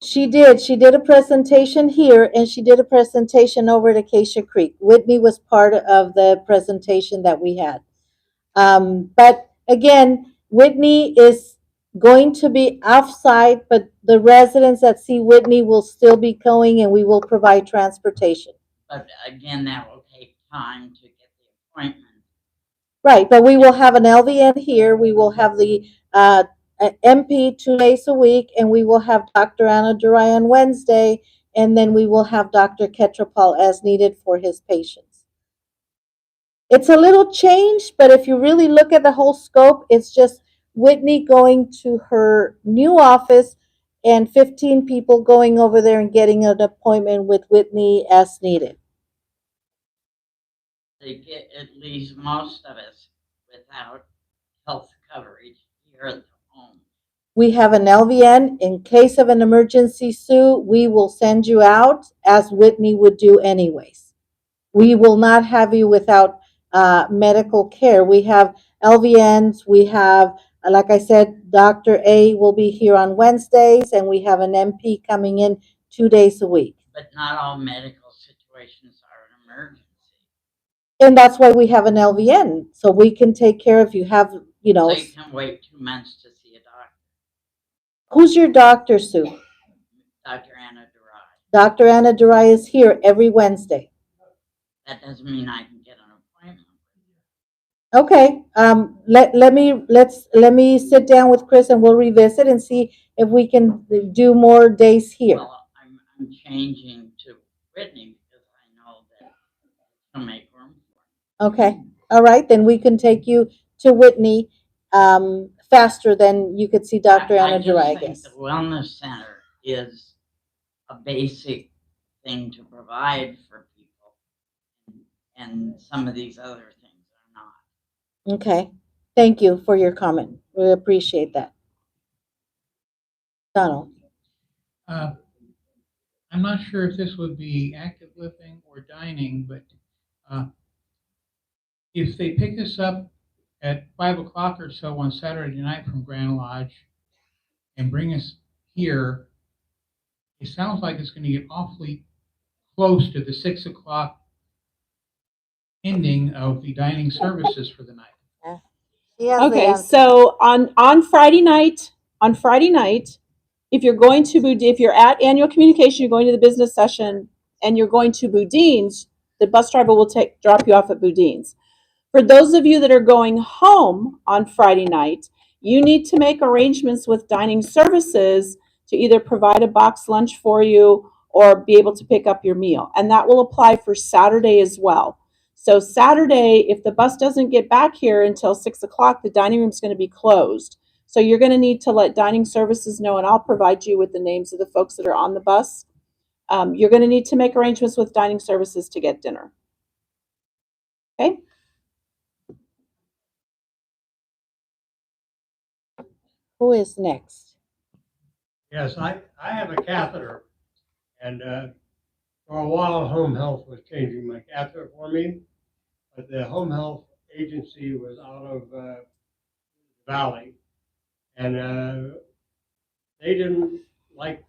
She did. She did a presentation here and she did a presentation over at Acacia Creek. Whitney was part of the presentation that we had. But again, Whitney is going to be offsite, but the residents that see Whitney will still be going and we will provide transportation. But again, that will take time to get the appointment. Right, but we will have an LVN here. We will have the MP 2 days a week, and we will have Dr. Anna Durai on Wednesday, and then we will have Dr. Ketropal as needed for his patients. It's a little change, but if you really look at the whole scope, it's just Whitney going to her new office and 15 people going over there and getting an appointment with Whitney as needed. They get at least most of us without health coverage here at the home. We have an LVN. In case of an emergency, Sue, we will send you out as Whitney would do anyways. We will not have you without medical care. We have LVNs. We have, like I said, Dr. A will be here on Wednesdays, and we have an MP coming in 2 days a week. But not all medical situations are an emergency. And that's why we have an LVN, so we can take care of you have, So you can wait 2 months to see a doctor. Who's your doctor, Sue? Dr. Anna Durai. Dr. Anna Durai is here every Wednesday. That doesn't mean I can get an appointment. Okay, let me sit down with Chris and we'll revisit and see if we can do more days here. Well, I'm changing to Whitney because I know that it'll make room for it. Okay, all right, then we can take you to Whitney faster than you could see Dr. Anna Durai, I I guess. think the wellness center is a basic thing to provide for people, and some of these other things are not. Okay, thank you for your comment. We appreciate that. Donald. I'm not sure if this would be active living or dining, but if they pick us up at 5 o'clock or so on Saturday night from Grand Lodge and bring us here, it sounds like it's going to get awfully close to the 6 o'clock ending of the dining services for the night. Okay, so on Friday night, if you're at annual communication, you're going to the business session, and you're going to Boudin's, the bus driver will drop you off at Boudin's. For those of you that are going home on Friday night, you need to make arrangements with dining services to either provide a box lunch for you or be able to pick up your meal. And that will apply for Saturday as well. So Saturday, if the bus doesn't get back here until 6 o'clock, the dining room is going to be closed. So you're going to need to let dining services know, and I'll provide you with the names of the folks that are on the bus. You're going to need to make arrangements with dining services to get dinner. Okay? Who is next? Yes, I have a catheter, and for a while, home health was changing my catheter for me, but the home health agency was out of Valley, and they didn't like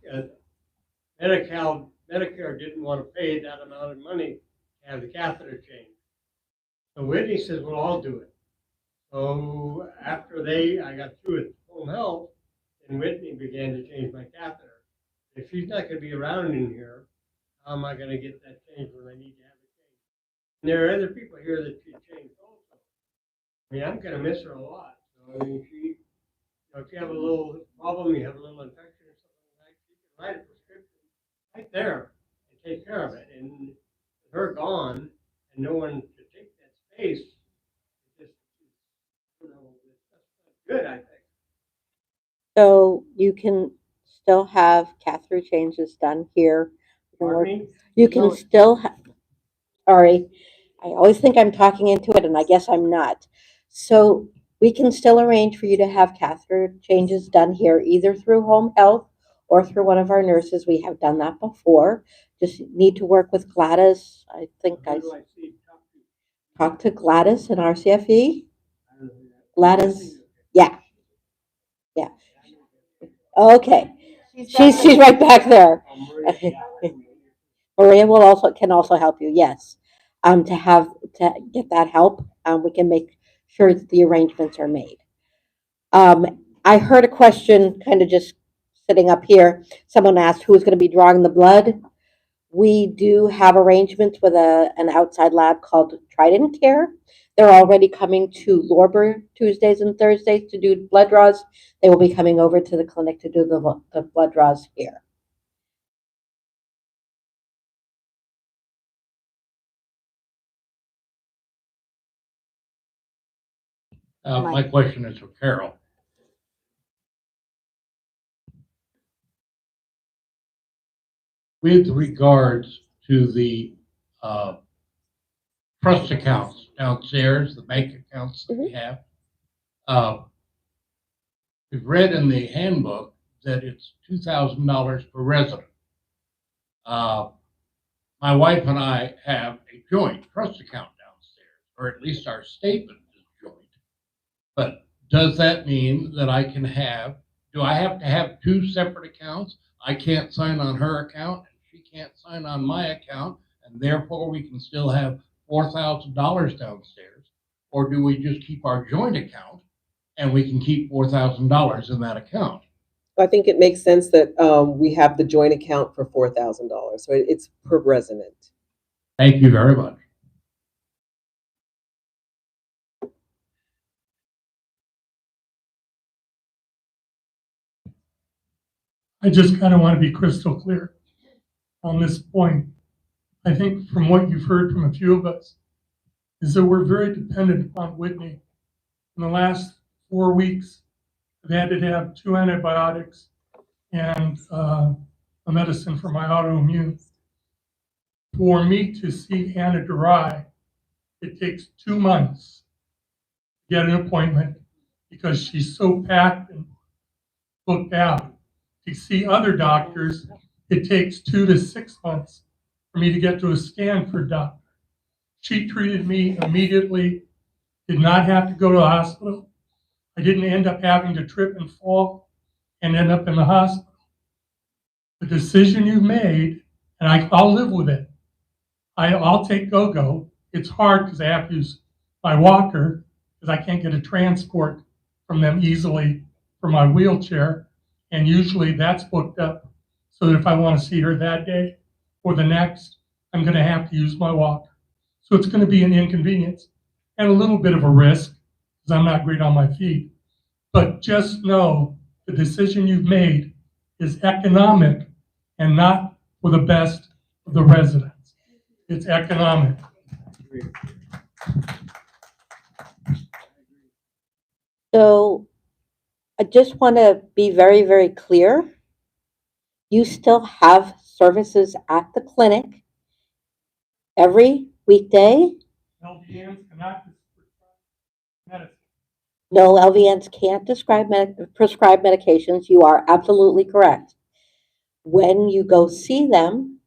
Medicare didn't want to pay that amount of money to have the catheter changed. So Whitney says, "Well, I'll do it." So after I got through with home health, and Whitney began to change my catheter. If she's not going to be around in here, how am I going to get that changed when I need to have it changed? And there are other people here that she changed also. I mean, I'm going to miss her a lot. So, I mean, if you have a little problem, you have a little infection or something like that, you can write a prescription right there and take care of it. And with her gone and no one to take that space, it's just, you know, that's good, I think. So you can still have catheter changes done here. You can still sorry, I always think I'm talking into it and I guess I'm not. So we can still arrange for you to have catheter changes done here, either through home health or through one of our nurses. We have done that before. Just need to work with Gladys. I think I talked to Gladys in RCFE. Gladys, yeah. Yeah. Okay. She's right back there. Maria can also help you, yes. To get that help, we can make sure that the arrangements are made. I heard a question kind of just sitting up here. Someone asked who's going to be drawing the blood. We do have arrangements with an outside lab called Trident Care. They're already coming to Lorber Tuesdays and Thursdays to do blood draws. They will be coming over to the clinic to do the blood draws here. My question is for Carol. With regards to the trust accounts downstairs, the bank accounts that we have, we've read in the handbook that it's $2,000 per resident. My wife and I have a joint trust account downstairs, or at least our statement is joint. But does that mean that do I have to have two separate accounts? I can't sign on her account and she can't sign on my account, and therefore we can still have $4,000 downstairs? Or do we just keep our joint account and we can keep $4,000 in that account? I think it makes sense that we have the joint account for $4,000. So it's per resident. Thank you very much. I just kind of want to be crystal clear on this point. I think from what you've heard from a few of us is that we're very dependent upon Whitney. In the last 4 weeks, I've had to have 2 antibiotics and a medicine for my autoimmune. For me to see Hannah Durai, it takes 2 months to get an appointment because she's so packed and booked out. To see other doctors, it takes 2 to 6 months for me to get to a Stanford doctor. She treated me immediately, did not have to go to the hospital. I didn't end up having to trip and fall and end up in the hospital. The decision you made, and I'll live with it. I'll take go-go. It's hard because I have to use my walker because I can't get a transport from them easily for my wheelchair. And usually that's booked up so that if I want to see her that day or the next, I'm going to have to use my walker. So it's going to be an inconvenience and a little bit of a risk because I'm not great on my feet. But just know the decision you've made is economic and not for the best of the residents. It's economic. So I just want to be very, very clear. You still have services at the clinic every weekday. LVNs cannot prescribe medicine. No, LVNs can't prescribe medications. You are absolutely correct. When you go see them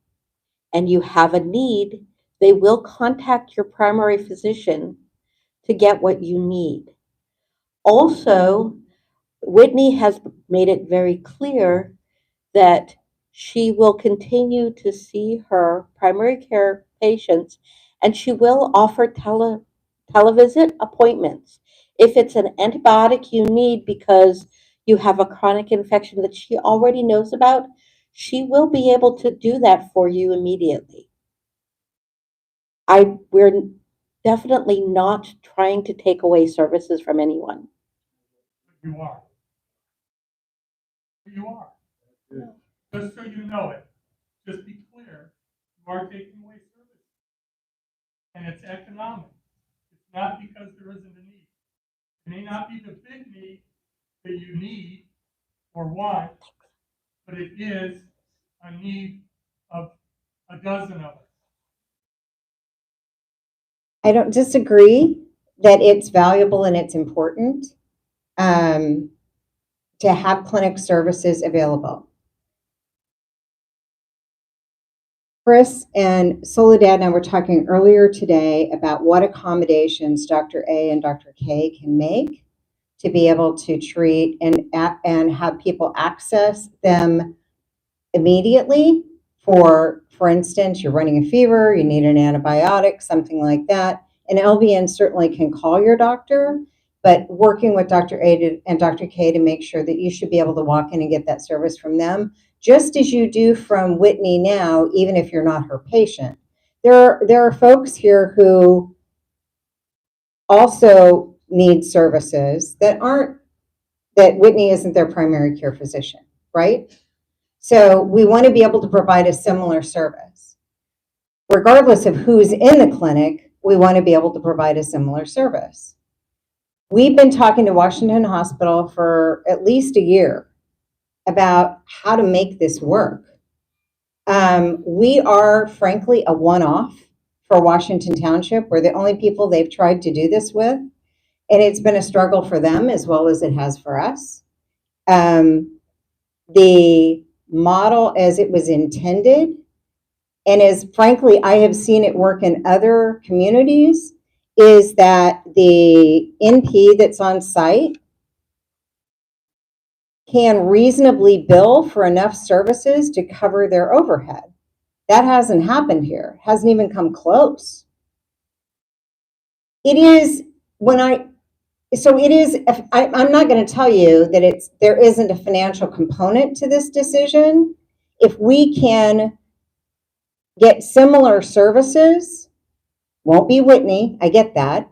and you have a need, they will contact your primary physician to get what you need. Also, Whitney has made it very clear that she will continue to see her primary care patients and she will offer televisit appointments. If it's an antibiotic you need because you have a chronic infection that she already knows about, she will be able to do that for you immediately. We're definitely not trying to take away services from anyone. You are. You are. Just so you know it, just be clear, you are taking away services. And it's economic. It's not because there isn't a need. It may not be the big need that you need or want, but it is a need of a dozen of us. I don't disagree that it's valuable and it's important to have clinic services available. Chris and Soledad and I were talking earlier today about what accommodations Dr. A and Dr. K can make to be able to treat and have people access them immediately. For instance, you're running a fever, you need an antibiotic, something like that. An LVN certainly can call your doctor, but working with Dr. A and Dr. K to make sure that you should be able to walk in and get that service from them, just as you do from Whitney now, even if you're not her patient. There are folks here who also need services that Whitney isn't their primary care physician, right? So we want to be able to provide a similar service. Regardless of who's in the clinic, we want to be able to provide a similar service. We've been talking to Washington Hospital for at least a year about how to make this work. We are frankly a one-off for Washington Township. We're the only people they've tried to do this with, and it's been a struggle for them as well as it has for us. The model as it was intended, and as frankly I have seen it work in other communities, is that the NP that's on site can reasonably bill for enough services to cover their overhead. That hasn't happened here, hasn't even come close. It is I'm not going to tell you that there isn't a financial component to this decision. If we can get similar services, won't be Whitney, I get that.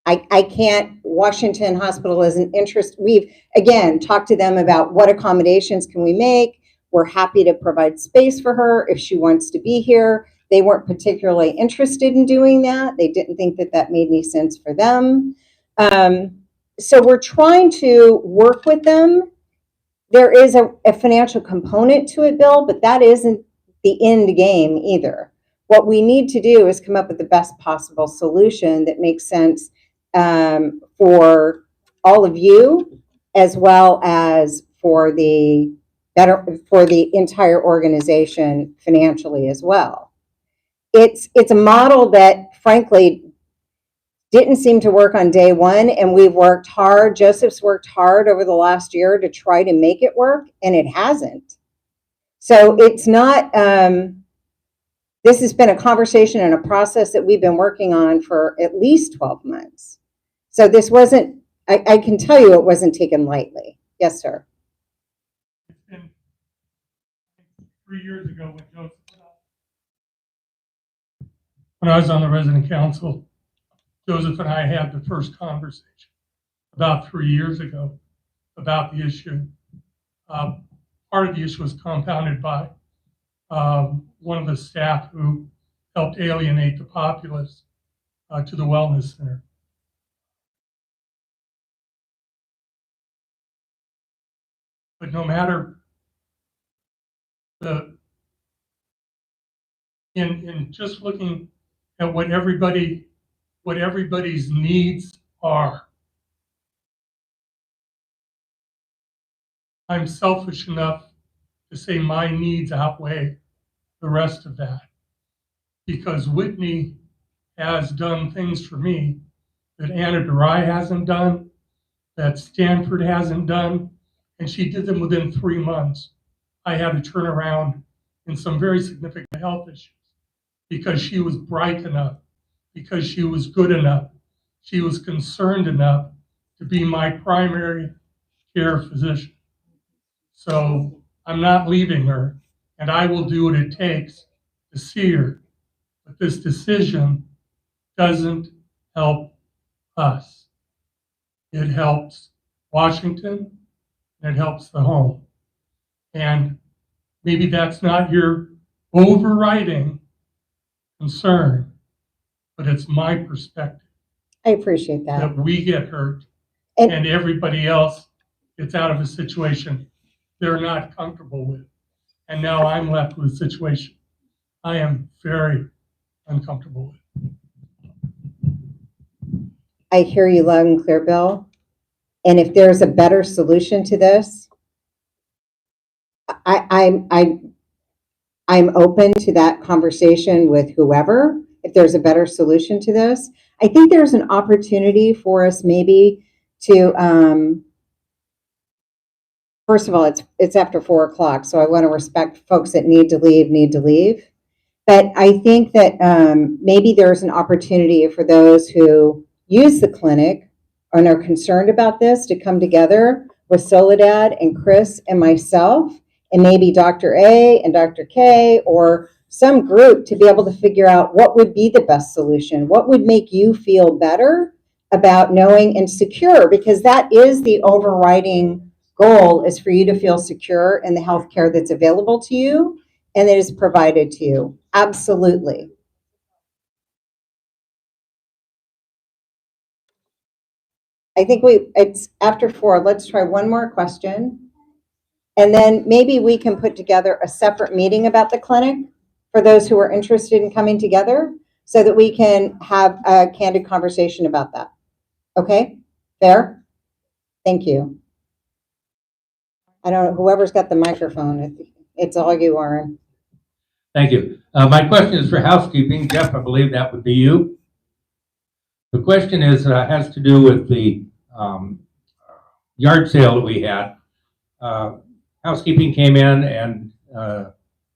I can't, Washington Hospital isn't interested. We've, again, talked to them about what accommodations can we make. We're happy to provide space for her if she wants to be here. They weren't particularly interested in doing that. They didn't think that that made any sense for them. So we're trying to work with them. There is a financial component to it, Bill, but that isn't the end game either. What we need to do is come up with the best possible solution that makes sense for all of you, as well as for the entire organization financially as well. It's a model that frankly didn't seem to work on day one, and we've worked hard. Joseph's worked hard over the last year to try to make it work, and it hasn't. So it's not, this has been a conversation and a process that we've been working on for at least 12 months. So this wasn't, I can tell you it wasn't taken lightly. Yes, sir. It's been 3 years ago when Joseph, when I was on the resident council, Joseph and I had the first conversation about 3 years ago about the issue. Part of the issue was compounded by one of the staff who helped alienate the populace to the wellness center. But no matter in just looking at what everybody's needs are, I'm selfish enough to say my needs outweigh the rest of that, because Whitney has done things for me that Anna DeRai hasn't done, that Stanford hasn't done, and she did them within 3 months. I had to turn around in some very significant health issues because she was bright enough, because she was good enough, she was concerned enough to be my primary care physician. So I'm not leaving her, and I will do what it takes to see her. But this decision doesn't help us. It helps Washington, and it helps the home. And maybe that's not your overriding concern, but it's my perspective. I appreciate that. That we get hurt and everybody else gets out of a situation they're not comfortable with. And now I'm left with a situation I am very uncomfortable with. I hear you loud and clear, Bill. And if there's a better solution to this, I'm open to that conversation with whoever. If there's a better solution to this, I think there's an opportunity for us maybe to, first of all, it's after 4 o'clock, so I want to respect folks that need to leave. But I think that maybe there's an opportunity for those who use the clinic and are concerned about this to come together with Soledad and Chris and myself and maybe Dr. A and Dr. K or some group to be able to figure out what would be the best solution, what would make you feel better about knowing and secure, because that is the overriding goal, is for you to feel secure in the healthcare that's available to you and that is provided to you. Absolutely. I think it's after 4. Let's try one more question. And then maybe we can put together a separate meeting about the clinic for those who are interested in coming together so that we can have a candid conversation about that. Okay? Fair? Thank you. I don't know, whoever's got the microphone, it's all you, Warren. Thank you. My question is for housekeeping. Jeff, I believe that would be you. The question is, has to do with the yard sale that we had. Housekeeping came in and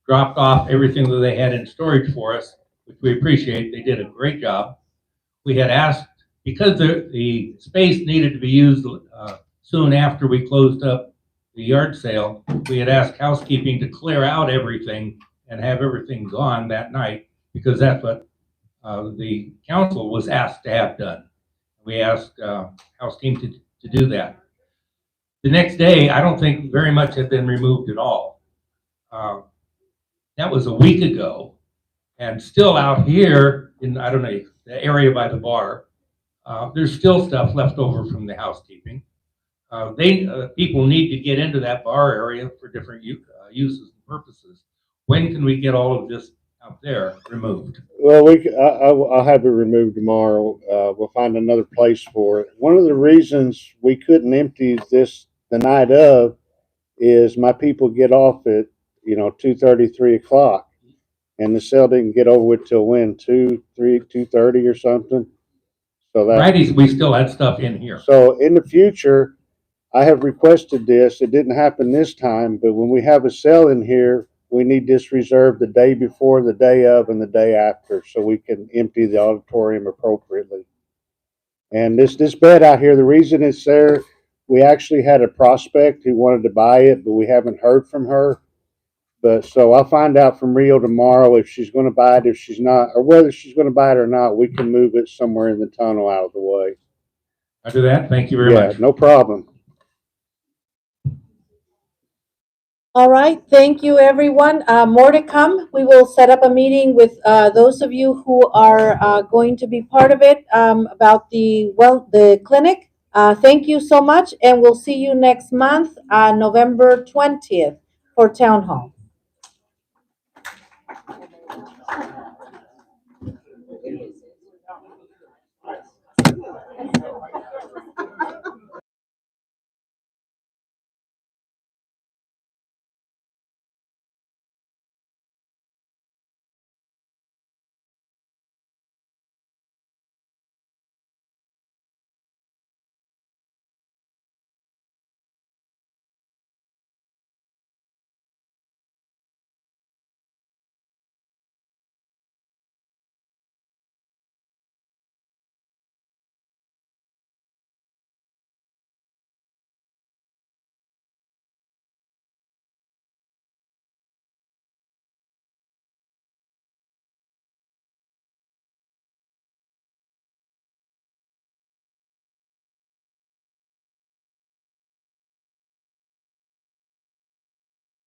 dropped off everything that they had in storage for us, which we appreciate. They did a great job. We had asked, because the space needed to be used soon after we closed up the yard sale, we had asked housekeeping to clear out everything and have everything gone that night, because that's what the council was asked to have done. We asked housekeeping to do that. The next day, I don't think very much had been removed at all. That was a week ago, and still out here in, I don't know, the area by the bar, there's still stuff left over from the housekeeping. People need to get into that bar area for different uses and purposes. When can we get all of this out there removed? Well, I'll have it removed tomorrow. We'll find another place for it. One of the reasons we couldn't empty this the night of is my people get off at 2:30, 3 o'clock, and the sale didn't get over with till when, 2:30 or something. So that Fridays we still had stuff in here. So in the future, I have requested this. It didn't happen this time, but when we have a sale in here, we need this reserved the day before, the day of, and the day after, so we can empty the auditorium appropriately. And this bed out here, the reason it's there, we actually had a prospect who wanted to buy it, but we haven't heard from her. But so I'll find out from Rio tomorrow if she's going to buy it, if she's not, or whether she's going to buy it or not. We can move it somewhere in the tunnel out of the way. I do that. Thank you very much. No problem. All right, thank you, everyone. More to come. We will set up a meeting with those of you who are going to be part of it about the clinic. Thank you so much, and we'll see you next month, November 20th, for Town Hall.